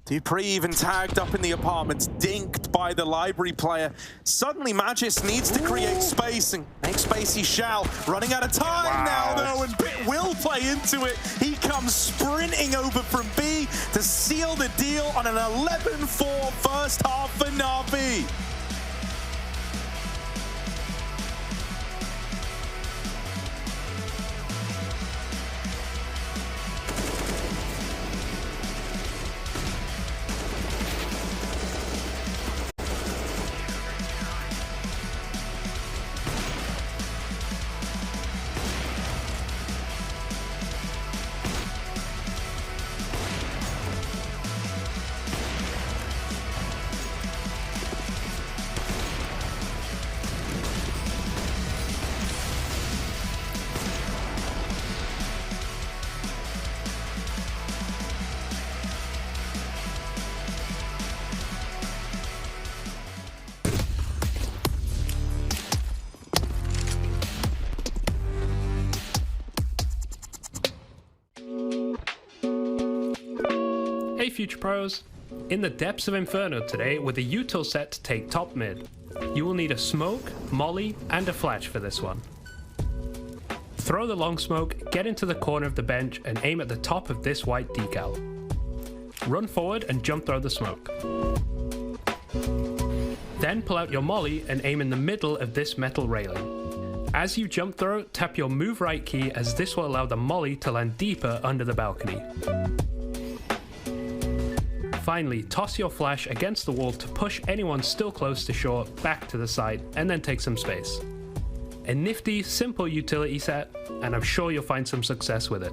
Dupree even tagged up in the apartments, dinked by the library player. Suddenly Magis needs to create space, and make space he shall. Running out of time now, though, and Bit will play into it. He comes sprinting over from B to seal the deal on an 11-4 first half for Na'Vi.
Hey Future Pros! In the depths of Inferno today with a util set to take top mid. You will need a smoke, molly, and a flash for this one. Throw the long smoke, get into the corner of the bench, and aim at the top of this white decal. Run forward and jump throw the smoke. Then pull out your molly and aim in the middle of this metal railing. As you jump throw, tap your move right key, as this will allow the molly to land deeper under the balcony. Finally, toss your flash against the wall to push anyone still close to shore back to the side, and then take some space. A nifty, simple utility set, and I'm sure you'll find some success with it.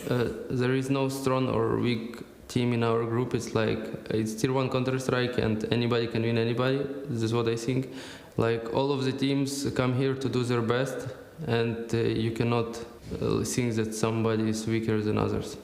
there is no strong or weak team in our group. It's like it's tier 1 Counter-Strike and anybody can win anybody. This is what I think. Like all of the teams come here to do their best, and you cannot think that somebody is weaker than others.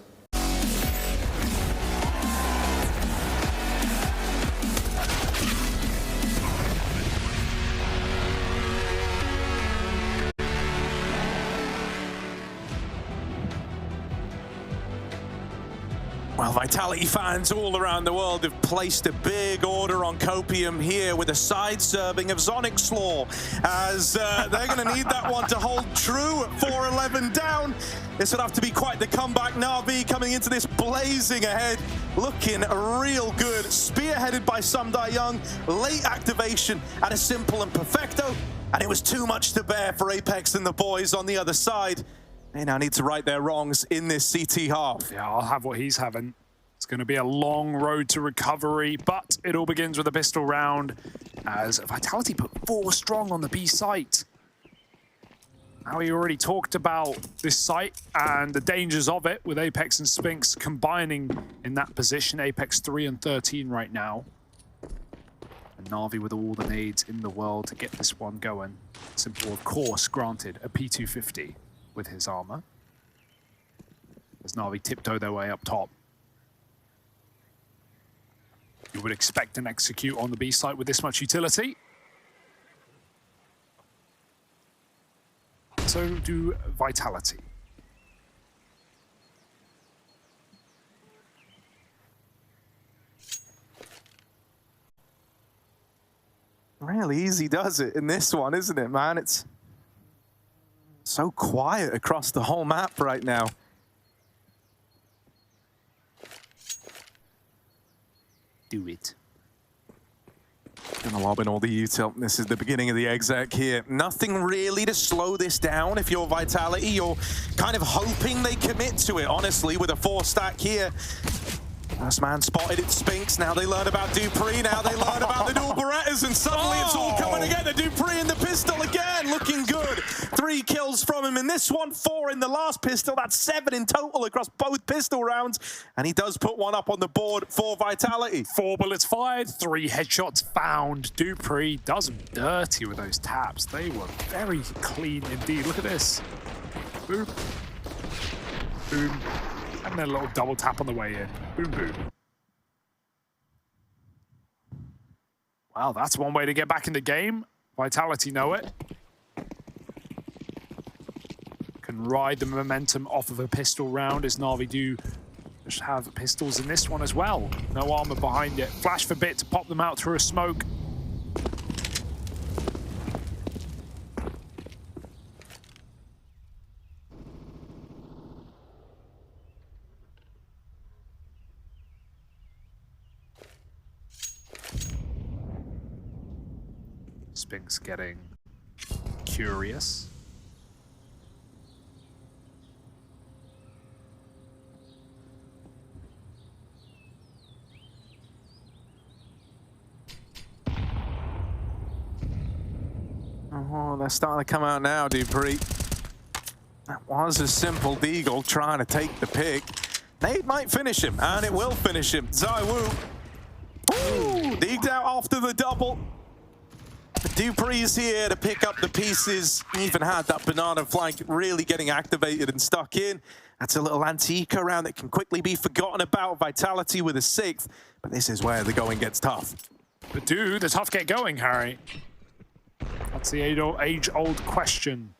Well, Vitality fans all around the world have placed a big order on Copium here with a side serving of Zonic's Law, as they're going to need that one to hold true at 4-11 down. This would have to be quite the comeback. NAVI coming into this blazing ahead, looking real good, spearheaded by Sumdai Young. Late activation at a Simple and Perfecto, and it was too much to bear for Apex and the boys on the other side. They now need to right their wrongs in this CT half.
Yeah, I'll have what he's having. It's going to be a long road to recovery, but it all begins with a pistol round as Vitality put 4 strong on the B site. Now, we already talked about this site and the dangers of it with Apex and Spinks combining in that position. Apex 3 and 13 right now. And Na'Vi with all the nades in the world to get this one going. Simple, of course, granted a P250 with his armor. As Na'Vi tiptoe their way up top. You would expect an execute on the B site with this much utility. So do Vitality.
Really easy does it in this one, isn't it, man? It's so quiet across the whole map right now.
Do it.
Gonna lob in all the util. This is the beginning of the exec here. Nothing really to slow this down. If you're Vitality, you're kind of hoping they commit to it, honestly, with a 4-stack here. First man spotted it, Spinks. Now they learn about Dupree. Now they learn about the dual Berettas, and suddenly it's all coming together. Dupree in the pistol again, looking good. 3 kills from him in this one, 4 in the last pistol. That's 7 in total across both pistol rounds. And he does put one up on the board for Vitality.
4 bullets fired, 3 headshots found. Dupree does them dirty with those taps. They were very clean indeed. Look at this. Boom. Boom. And then a little double tap on the way in. Boom, boom. Wow, that's one way to get back in the game. Vitality know it. Can ride the momentum off of a pistol round as Na'Vi do just have pistols in this one as well. No armor behind it. Flash for bit to pop them out through a smoke. Spinks getting curious.
Oh, they're starting to come out now, Dupree. That was a simple Deagle trying to take the pick. Nade might finish him, and it will finish him. Zaiwu. Ooh, Deagled out after the double. Dupree's here to pick up the pieces. Even had that banana flank really getting activated and stuck in. That's a little anti-eco round that can quickly be forgotten about. Vitality with a 6th, but this is where the going gets tough.
But do the tough get going, Harry? That's the age-old question.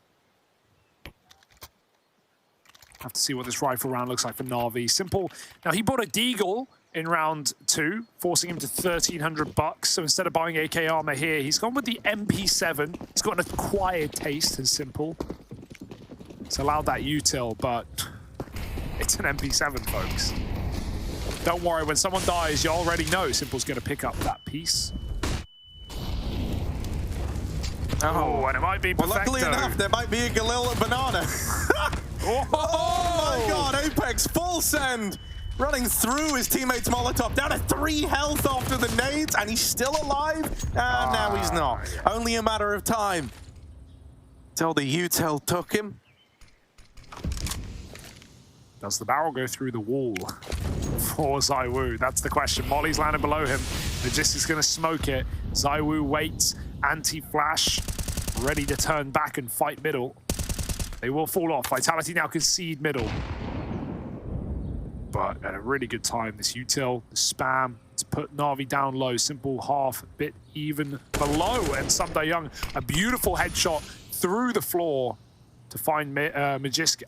Have to see what this rifle round looks like for Na'Vi. Simple. Now, he bought a Deagle in round 2, forcing him to $1,300. So instead of buying AK armor here, he's gone with the MP7. He's got an acquired taste, as Simple. It's allowed that util, but it's an MP7, folks. Don't worry, when someone dies, you already know Simple's going to pick up that piece. Oh, and it might be Perfecto.
Well, luckily enough, there might be a Galil banana. Oh my God, Apex full send. Running through his teammate's Molotov, down to 3 health after the nades, and he's still alive, and now he's not. Yeah. Only a matter of time till the util took him.
Does the barrel go through the wall for ZywOo? That's the question. Molly's landed below him. Magistic's going to smoke it. ZywOo waits. Anti-flash. Ready to turn back and fight middle. They will fall off. Vitality now concede middle. But at a really good time, this util, the spam, to put Na'Vi down low. Simple half, a bit even below. And Young, a beautiful headshot through the floor to find Magisk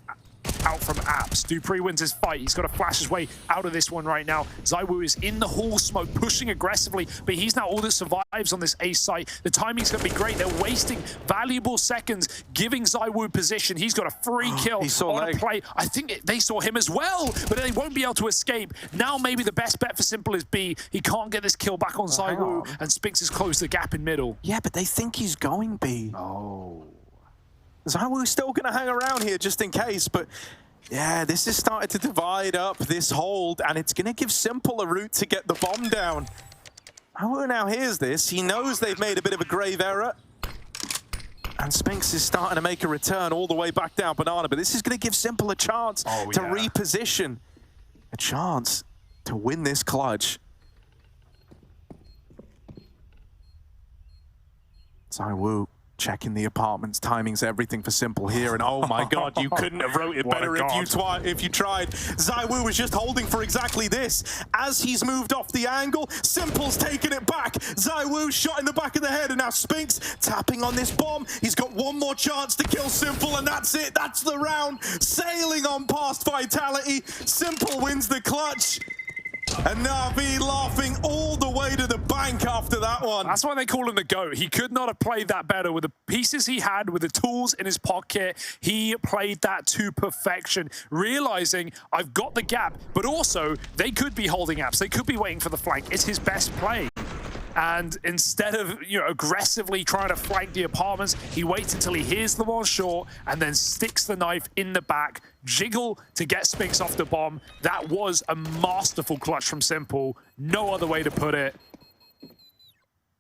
out from Apps. Dupree wins his fight. He's got to flash his way out of this one right now. ZywOo is in the hall smoke, pushing aggressively, but he's now all that survives on this A site. The timing's going to be great. They're wasting valuable seconds, giving ZywOo position. He's got a free kill on a play. I think they saw him as well, but they won't be able to escape. Now maybe the best bet for Simple is B. He can't get this kill back on ZywOo, and Spinks has closed the gap in middle.
Yeah, but they think he's going B.
Oh.
ZywOo's still going to hang around here just in case, but yeah, this is starting to divide up this hold, and it's going to give Simple a route to get the bomb down. ZywOo now hears this. He knows they've made a bit of a grave error, and Spinks is starting to make a return all the way back down Banana, but this is going to give Simple a chance to reposition, a chance to win this clutch. ZywOo checking the apartments, timing's everything for Simple here, and oh my god, you couldn't have wrote it better if you tried. ZywOo was just holding for exactly this. As he's moved off the angle, Simple's taken it back. ZywOo shot in the back of the head, and now Spinks tapping on this bomb. He's got one more chance to kill Simple, and that's it. That's the round. Sailing on past Vitality. Simple wins the clutch. And Navi laughing all the way to the bank after that one.
That's why they call him the GOAT. He could not have played that better with the pieces he had, with the tools in his pocket. He played that to perfection, realizing I've got the gap, but also they could be holding apps. They could be waiting for the flank. It's his best play. And instead of, aggressively trying to flank the apartments, he waits until he hears them on short and then sticks the knife in the back, jiggle to get Spinks off the bomb. That was a masterful clutch from Simple. No other way to put it.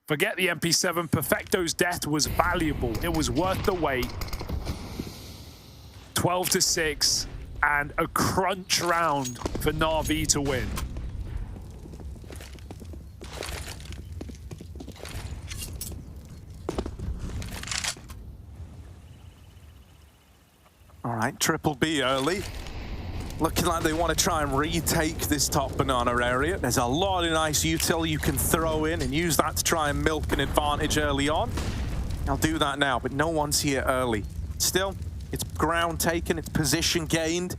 Forget the MP7. Perfecto's death was valuable. It was worth the wait. 12-6 and a crunch round for Na'Vi to win.
All right, triple B early. Looking like they want to try and retake this top banana area. There's a lot of nice util you can throw in and use that to try and milk an advantage early on. I'll do that now, but no one's here early. Still, it's ground taken, it's position gained,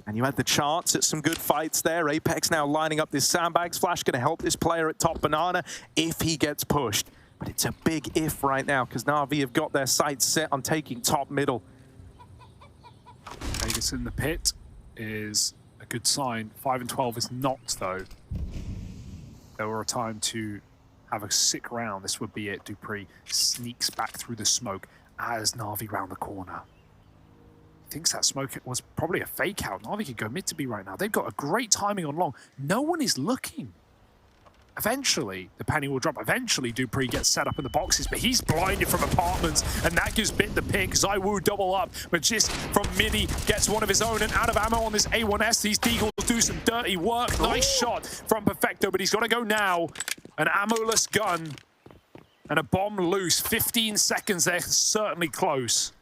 and you had the chance at some good fights there. Apex now lining up this sandbags flash, going to help this player at top banana if he gets pushed. But it's a big if right now, because Na'Vi have got their sights set on taking top middle.
Vegas in the pit is a good sign. 5 and 12 is not, though. There were a time to have a sick round. This would be it. Dupree sneaks back through the smoke as Na'Vi round the corner. Thinks that smoke was probably a fake out. Na'Vi could go mid to B right now. They've got a great timing on long. No one is looking. Eventually, the penny will drop. Eventually, Dupree gets set up in the boxes, but he's blinded from apartments, and that gives Bit the pick. ZywOo double up, but just from midi gets one of his own, and out of ammo on this A1S. These Deagles do some dirty work. Nice shot from Perfecto, but he's got to go now. An ammo-less gun and a bomb loose. 15 seconds there, certainly close.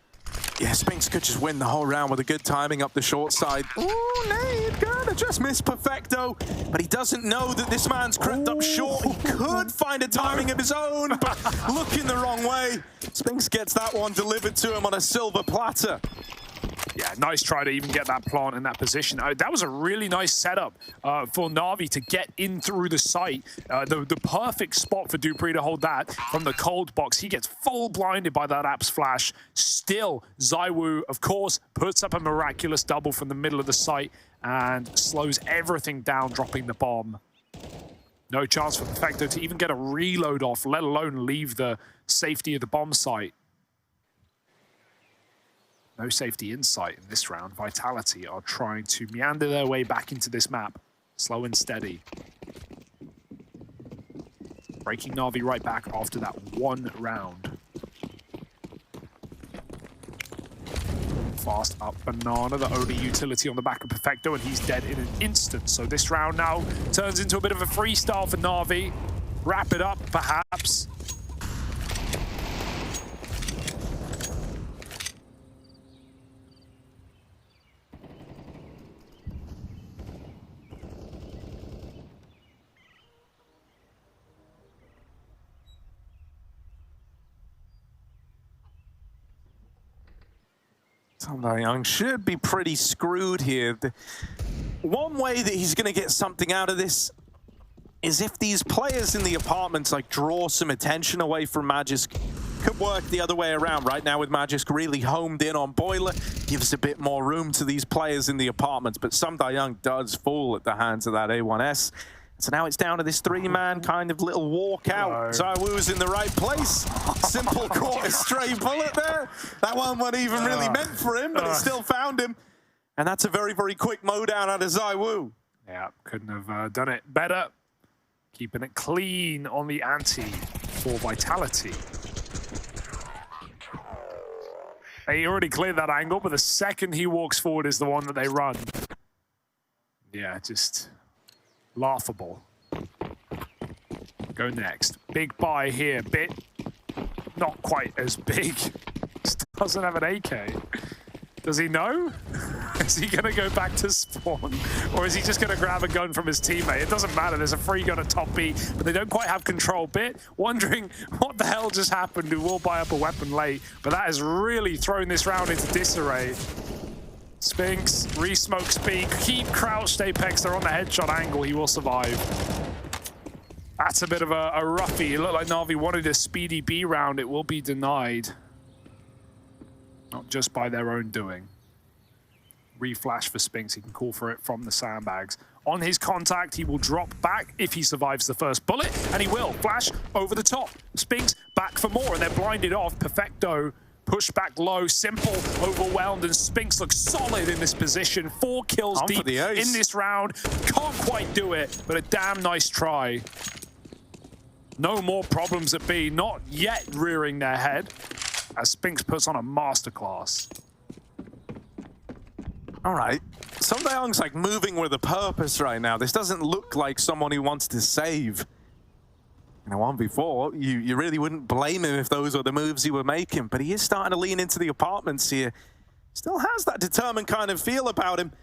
Yeah, Spinks could just win the whole round with a good timing up the short side. Ooh, nade, gonna just miss Perfecto. But he doesn't know that this man's crept up short. He could find a timing of his own, but looking the wrong way. Spinks gets that one delivered to him on a silver platter.
Yeah, nice try to even get that plant in that position. That was a really nice setup for Na'Vi to get in through the site. The perfect spot for Dupree to hold that from the cold box. He gets full blinded by that Apps flash. Still, ZywOo, of course, puts up a miraculous double from the middle of the site and slows everything down, dropping the bomb. No chance for Perfecto to even get a reload off, let alone leave the safety of the bomb site. No safety in sight in this round. Vitality are trying to meander their way back into this map. Slow and steady. Breaking Na'Vi right back after that one round. fast up Banana, the only utility on the back of Perfecto, and he's dead in an instant. So this round now turns into a bit of a freestyle for NAVI. Wrap it up, perhaps.
Young should be pretty screwed here. One way that he's going to get something out of this is if these players in the apartments like draw some attention away from Magisk. Could work the other way around. Right now with Magisk really homed in on Boiler, gives a bit more room to these players in the apartments, but Young does fall at the hands of that A1S. So now it's down to this three-man kind of little walk out. ZywOo's in the right place. Simple caught a stray bullet there. That one wasn't even really meant for him, but it still found him. And that's a very, very quick mow down out of ZywOo.
Yeah, couldn't have done it better. Keeping it clean on the ante for Vitality. He already cleared that angle, but the second he walks forward is the one that they run. Yeah, just laughable. Go next. Big buy here. Bit not quite as big. Just doesn't have an AK. Does he know? Is he going to go back to spawn? Or is he just going to grab a gun from his teammate? It doesn't matter. There's a free gun at top B, but they don't quite have control. Bit wondering what the hell just happened. Who will buy up a weapon late? But that has really thrown this round into disarray. Spinks, re-smoke speed, keep crouched Apex. They're on the headshot angle. He will survive. That's a bit of a roughie. It looked like NAVI wanted a speedy B round. It will be denied. Not just by their own doing. Reflash for Spinks. He can call for it from the sandbags. On his contact, he will drop back if he survives the first bullet, and he will. Flash over the top. Spinks back for more, and they're blinded off. Perfecto push back low. Simple overwhelmed, and Spinks looks solid in this position. 4 kills deep in this round. Can't quite do it, but a damn nice try. No more problems at B. Not yet rearing their head, as Spinks puts on a masterclass.
All right. Young's like moving with a purpose right now. This doesn't look like someone who wants to save. In a 1v4, you really wouldn't blame him if those were the moves he were making, but he is starting to lean into the apartments here. Still has that determined kind of feel about him,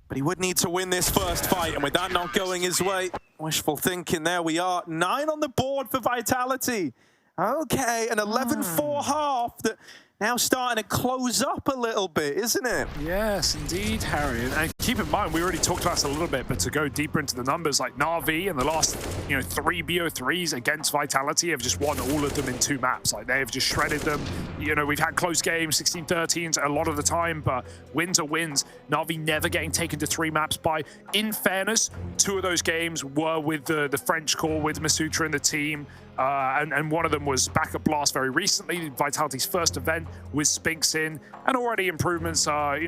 but he would need to win this first fight, and with that not going his way, wishful thinking, there we are. 9 on the board for Vitality. Okay, an 11-4 half that now starting to close up a little bit, isn't it?
Yes, indeed, Harry. And keep in mind, we already talked about this a little bit, but to go deeper into the numbers, like NAVI in the last, 3 BO3s against Vitality have just won all of them in 2 maps. Like, they've just shredded them. We've had close games, 16-13s a lot of the time, but wins are wins. NAVI never getting taken to 3 maps by. In fairness, 2 of those games were with the French core, with Masutra and the team. And one of them was Backup Blast very recently, Vitality's first event with Spinks in, and already improvements are,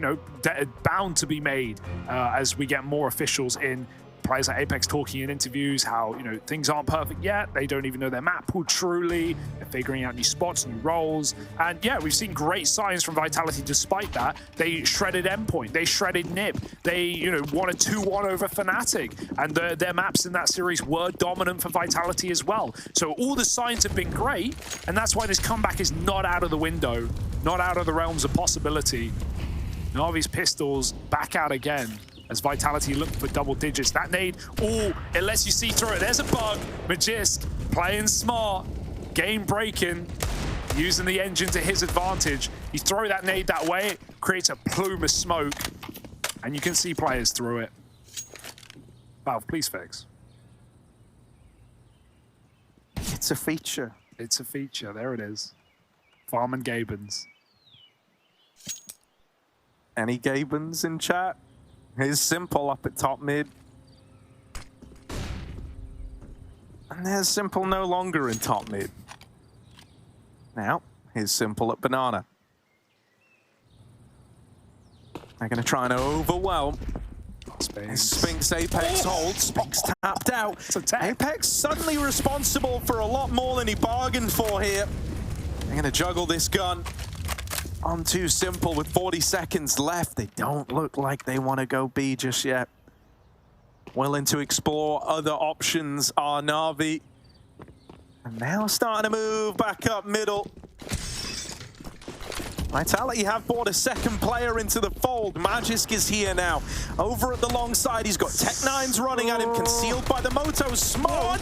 bound to be made as we get more officials in. Players like Apex talking in interviews how, things aren't perfect yet. They don't even know their map pool truly. They're figuring out new spots, new roles. And yeah, we've seen great signs from Vitality despite that. They shredded Endpoint. They shredded Nib. They, won a 2-1 over Fnatic. And their maps in that series were dominant for Vitality as well. So all the signs have been great. And that's why this comeback is not out of the window, not out of the realms of possibility. NAVI's pistols back out again as Vitality look for double digits. That nade, it lets you see through it. There's a bug. Magisk playing smart, game breaking, using the engine to his advantage. You throw that nade that way, it creates a plume of smoke, and you can see players through it. Valve, please fix.
It's a feature.
It's a feature. There it is. Farm and Gabens.
Any Gabens in chat? Here's Simple up at top mid. And there's Simple no longer in top mid. Now, here's Simple at Banana. They're going to try and overwhelm. Spinks Apex holds. Spinks tapped out. Apex suddenly responsible for a lot more than he bargained for here. They're going to juggle this gun. on too simple with 40 seconds left. They don't look like they want to go B just yet. Willing to explore other options are NAVI. And now starting to move back up middle. Vitality have brought a second player into the fold. Magisk is here now. Over at the long side, he's got Tech9s running at him, concealed by the Moto smoke.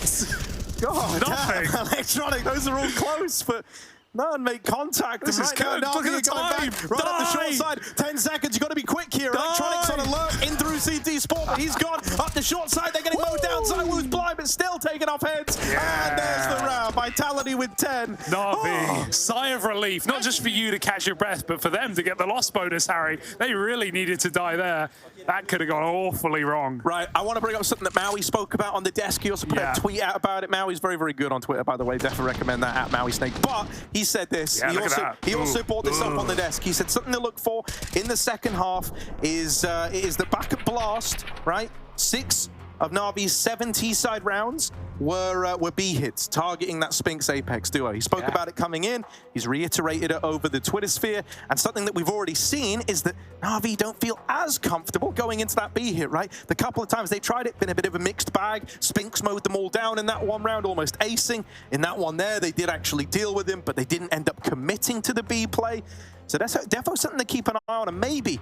God,
Nothing.
Electronic, those are all close, but none make contact.
This is good. Look at the time.
Right up the short side. 10 seconds. You've got to be quick here. Electronics on alert. In through CT Sport, but he's gone. Up the short side. They're getting mowed down. ZywOo's blind, but still taking off heads.
Yeah.
And there's the round. Vitality with 10.
NAVI, sigh of relief. Not just for you to catch your breath, but for them to get the loss bonus, Harry. They really needed to die there. That could have gone awfully wrong.
Right, I want to bring up something that Maui spoke about on the desk. He also put a tweet out about it. Maui's very, very good on Twitter, by the way. Definitely recommend that at Maui Snake. But he said this.
Yeah,
He also brought this up on the desk. He said something to look for in the second half is the back at Blast, right? 6 of Navi's 7 T-side rounds were B hits, targeting that Spinx Apex duo. He spoke about it coming in. He's reiterated it over the Twitter sphere. And something that we've already seen is that Navi don't feel as comfortable going into that B hit, right? The couple of times they tried it, been a bit of a mixed bag. Spinx mowed them all down in that one round, almost acing. In that one there, they did actually deal with him, but they didn't end up committing to the B play. So that's definitely something to keep an eye on, and maybe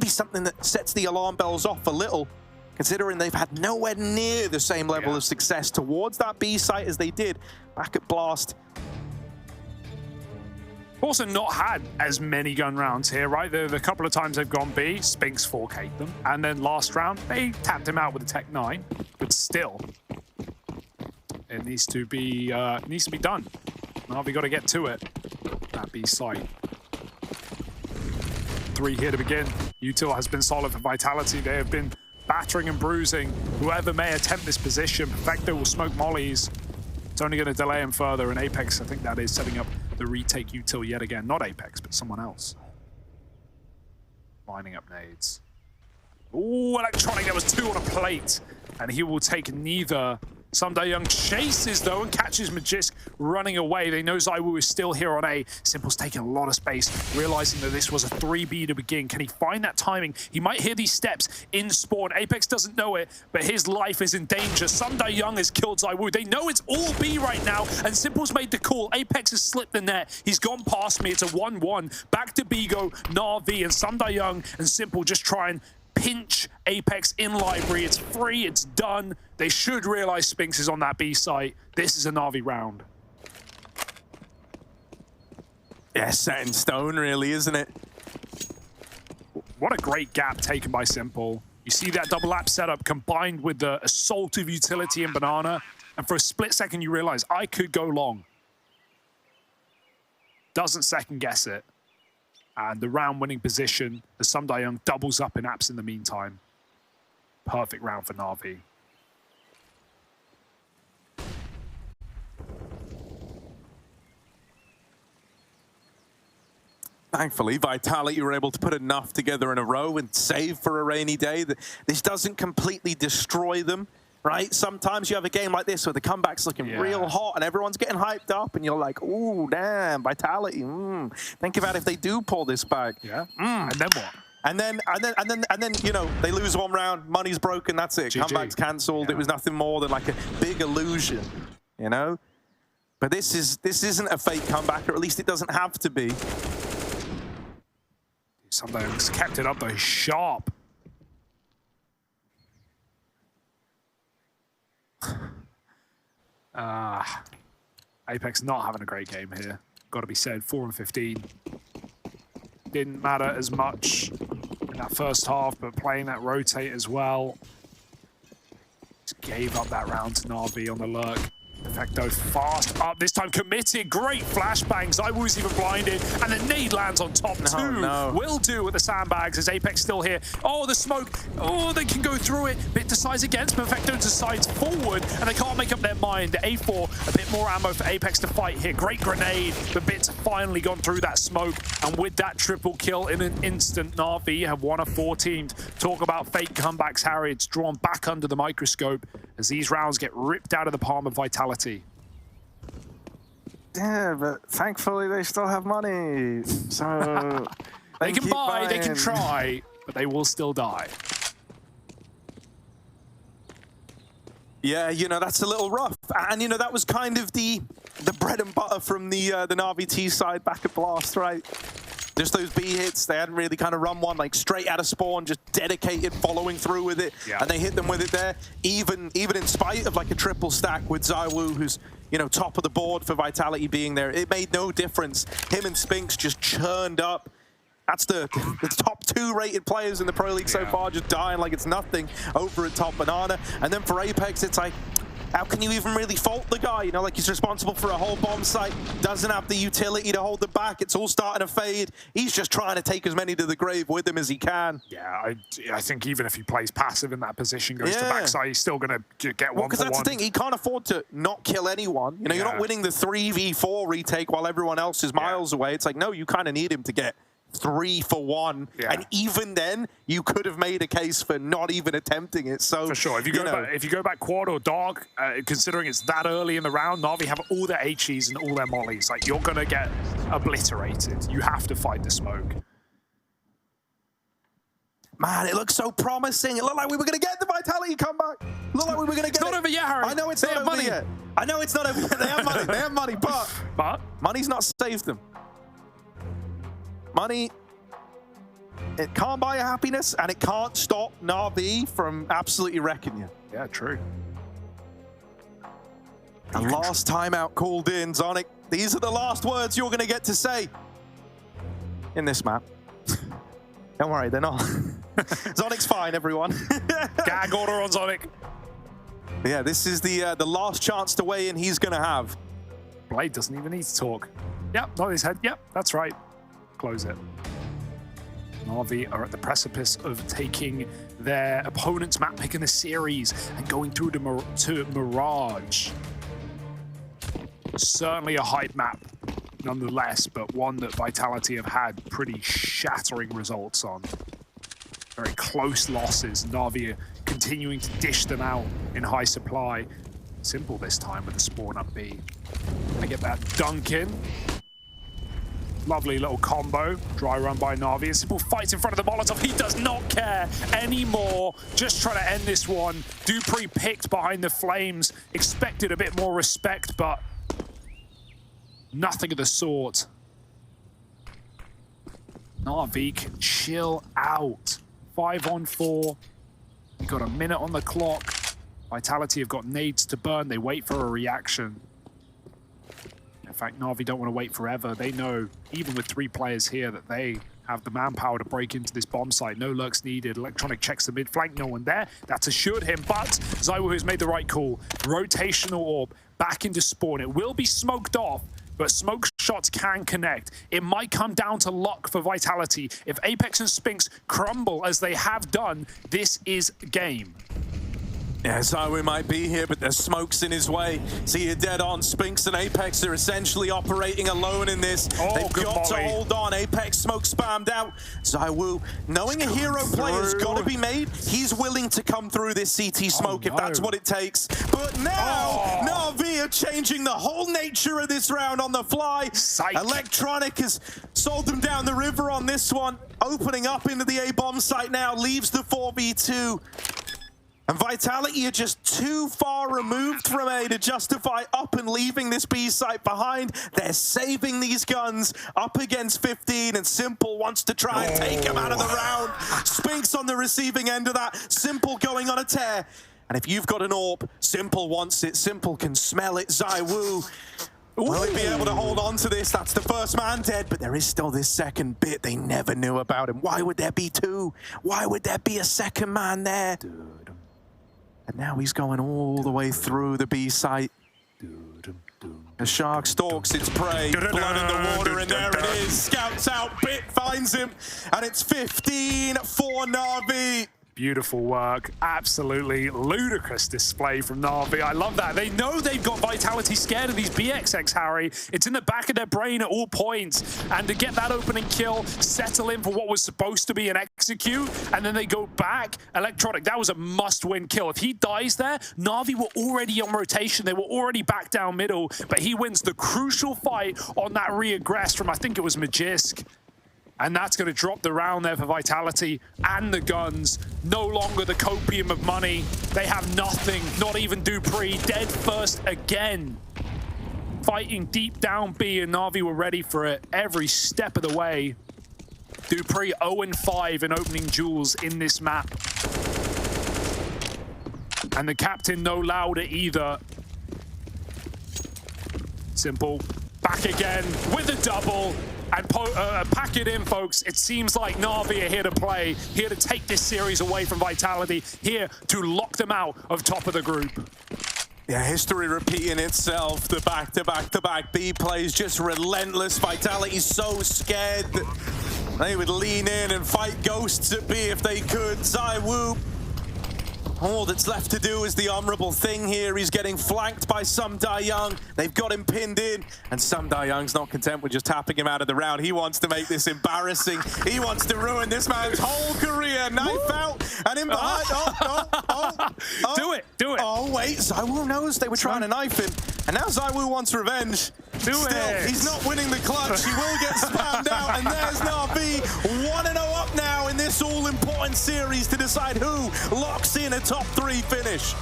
something that sets the alarm bells off a little, considering they've had nowhere near the same level of success towards that B site as they did back at Blast.
Also not had as many gun rounds here, right? The couple of times they've gone B, Spinx 4K'd them. And then last round, they tapped him out with a Tech9. But still, it needs to be done. Navi got to get to it. That B site. 3 here to begin. Util has been solid for Vitality. They have been battering and bruising whoever may attempt this position. Perfecto will smoke mollies. It's only going to delay him further. And Apex, I think that is setting up the retake Util yet again. Not Apex, but someone else. Lining up nades. Ooh, Electronic, there was 2 on a plate. And he will take neither. Young chases, though, and catches Magisk running away. They know ZywOo is still here on A. Simple's taking a lot of space, realizing that this was a 3B to begin. Can he find that timing? He might hear these steps in spawn. Apex doesn't know it, but his life is in danger. Young has killed ZywOo. They know it's all B right now, and Simple's made the call. Apex has slipped the net. He's gone past me. It's a 1-1. Back to Bigo, NAVI, and Young and Simple just try and pinch Apex in library. It's free, it's done. They should realize Spinx is on that B site. This is a NAVI round.
Yeah, set in stone, really, isn't it?
What a great gap taken by Simple. You see that double lap setup combined with the assault of utility in Banana, and for a split second you realize I could go long. Doesn't second guess it. And the round-winning position, as Young doubles up in apps in the meantime. Perfect round for NAVI.
Thankfully, Vitality were able to put enough together in a row and save for a rainy day. This doesn't completely destroy them, right? Sometimes you have a game like this where the comeback's looking real hot and everyone's getting hyped up and you're like, ooh, damn, Vitality. Think about if they do pull this back.
Yeah. And then what?
And then, you know, they lose one round, money's broken, that's it.
GG.
Comeback's cancelled. It was nothing more than like a big illusion, you know? But this isn't a fake comeback, or at least it doesn't have to be.
Young's kept it up though, he's sharp. Apex not having a great game here. Got to be said, 4-15. Didn't matter as much in that first half, but playing that rotate as well. Just gave up that round to NAVI on the lurk. Perfecto fast up, this time committed. Great flashbangs. ZywOo's even blinded. And the nade lands on top too. Will do with the sandbags as Apex still here. Oh, the smoke. Oh, they can go through it. Bit decides against. Perfecto decides forward. And they can't make up their mind. A4, a bit more ammo for Apex to fight here. Great grenade. But Bits finally gone through that smoke. And with that triple kill in an instant, NAVI have 1 of 4 teams. Talk about fake comebacks, Harry. It's drawn back under the microscope as these rounds get ripped out of the palm of Vitality.
Yeah, but thankfully they still have money. So
They can
keep
buy, they can
buying.
try, but they will still die.
Yeah, you know, that's a little rough. And, you know, that was kind of the bread and butter from the NAVI T side back at Blast, right? Just those B hits, they hadn't really kind of run one like straight out of spawn, just dedicated, following through with it.
Yeah.
And they hit them with it there, even in spite of like a triple stack with ZywOo, who's, you know, top of the board for Vitality being there. It made no difference. Him and Spinks just churned up. That's the top 2 rated players in the Pro League so far, just dying like it's nothing over at top Banana. And then for Apex, it's like, how can you even really fault the guy? You know, like he's responsible for a whole bomb site, doesn't have the utility to hold them back. It's all starting to fade. He's just trying to take as many to the grave with him as he can.
Yeah, I think even if he plays passive in that position, goes to backside, he's still going to get one for one.
Because that's the thing, he can't afford to not kill anyone. You know, you're not winning the 3v4 retake while everyone else is miles away. It's like, no, you kind of need him to get 3 for 1, and even then you could have made a case for not even attempting it. So
for sure, if you go back quad or dog, considering it's that early in the round, Na'Vi have all their HEs and all their mollies. Like, you're gonna get obliterated. You have to fight the smoke.
Man, it looks so promising. It looked like we were gonna get the Vitality comeback. It looked like we were gonna get it.
It's not over yet, Harry.
I know it's not over yet. I know it's not over yet. They have money. They have money, but money's not saved them. Money, it can't buy your happiness, and it can't stop Na'Vi from absolutely wrecking you.
Yeah, true.
And last timeout called in, Zonic. These are the last words you're going to get to say in this map. Don't worry, they're not. Zonic's fine, everyone.
Gag order on Zonic.
Yeah, this is the last chance to weigh in he's going to have.
Blade doesn't even need to talk. Yep, not his head. Yep, that's right. Close it. Na'Vi are at the precipice of taking their opponent's map pick in the series and going through to Mirage. Certainly a hype map, nonetheless, but one that Vitality have had pretty shattering results on. Very close losses. Na'Vi are continuing to dish them out in high supply. Simple this time with the spawn up B. I get that dunk in. Lovely little combo. Dry run by Na'Vi. Simple fights in front of the Molotov. He does not care anymore. Just trying to end this one. Dupree picked behind the flames. Expected a bit more respect, but nothing of the sort. Na'Vi can chill out. 5 on 4. We've got a minute on the clock. Vitality have got nades to burn. They wait for a reaction. In fact, Na'Vi don't want to wait forever. They know, even with 3 players here, that they have the manpower to break into this bomb site. No lurks needed. Electronic checks the mid flank. No one there. That's assured him. But ZywOo has made the right call. Rotational orb back into spawn. It will be smoked off, but smoke shots can connect. It might come down to luck for Vitality. If Apex and Spinks crumble as they have done, this is game.
Yeah, ZywOo might be here, but there's smokes in his way. See, you're dead on. Spinks and Apex are essentially operating alone in this. They've got to hold on. Apex smoke spammed out. ZywOo, knowing a hero player's got to be made, he's willing to come through this CT smoke if that's what it takes. But now, Na'Vi are changing the whole nature of this round on the fly. Electronic has sold them down the river on this one. Opening up into the A-bomb site now, leaves the 4v2. And Vitality are just too far removed from A to justify up and leaving this B site behind. They're saving these guns up against 15, and Simple wants to try and take him out of the round. Spinks on the receiving end of that. Simple going on a tear. And if you've got an AWP, Simple wants it. Simple can smell it. ZywOo, will he be able to hold on to this? That's the first man dead, but there is still this second bit they never knew about him. Why would there be 2? Why would there be a second man there? And now he's going all the way through the B site. The shark stalks its prey, blood in the water, and there it is. Scouts out, Bit finds him, and it's 15 for Na'Vi.
Beautiful work. Absolutely ludicrous display from Na'Vi. I love that. They know they've got Vitality scared of these BXX, Harry. It's in the back of their brain at all points. And to get that opening kill, settle in for what was supposed to be an execute, and then they go back. Electronic, that was a must-win kill. If he dies there, Na'Vi were already on rotation. They were already back down middle, but he wins the crucial fight on that re-aggress from, I think it was Magisk. And that's going to drop the round there for Vitality and the guns. No longer the copium of money. They have nothing, not even Dupree. Dead first again. Fighting deep down B, and Na'Vi were ready for it every step of the way. Dupree 0-5 in opening duels in this map. And the captain no louder either. Simple. Back again with a double. And pack it in, folks. It seems like Na'Vi are here to play, here to take this series away from Vitality, here to lock them out of top of the group.
Yeah, history repeating itself. The back-to-back-to-back B plays just relentless. Vitality's so scared that they would lean in and fight ghosts at B if they could. ZywOo, all that's left to do is the honorable thing here. He's getting flanked by Sumdayoung. They've got him pinned in, and Sumdayoung's not content with just tapping him out of the round. He wants to make this embarrassing. He wants to ruin this man's whole career. Knife out and in behind.
Do it.
Oh, wait, ZywOo knows they were trying to knife him, and now ZywOo wants revenge. Still, he's not winning the clutch. He will get spammed out, and there's NAVI 1-0 up now in this all-important series to decide who locks in a top 3 finish.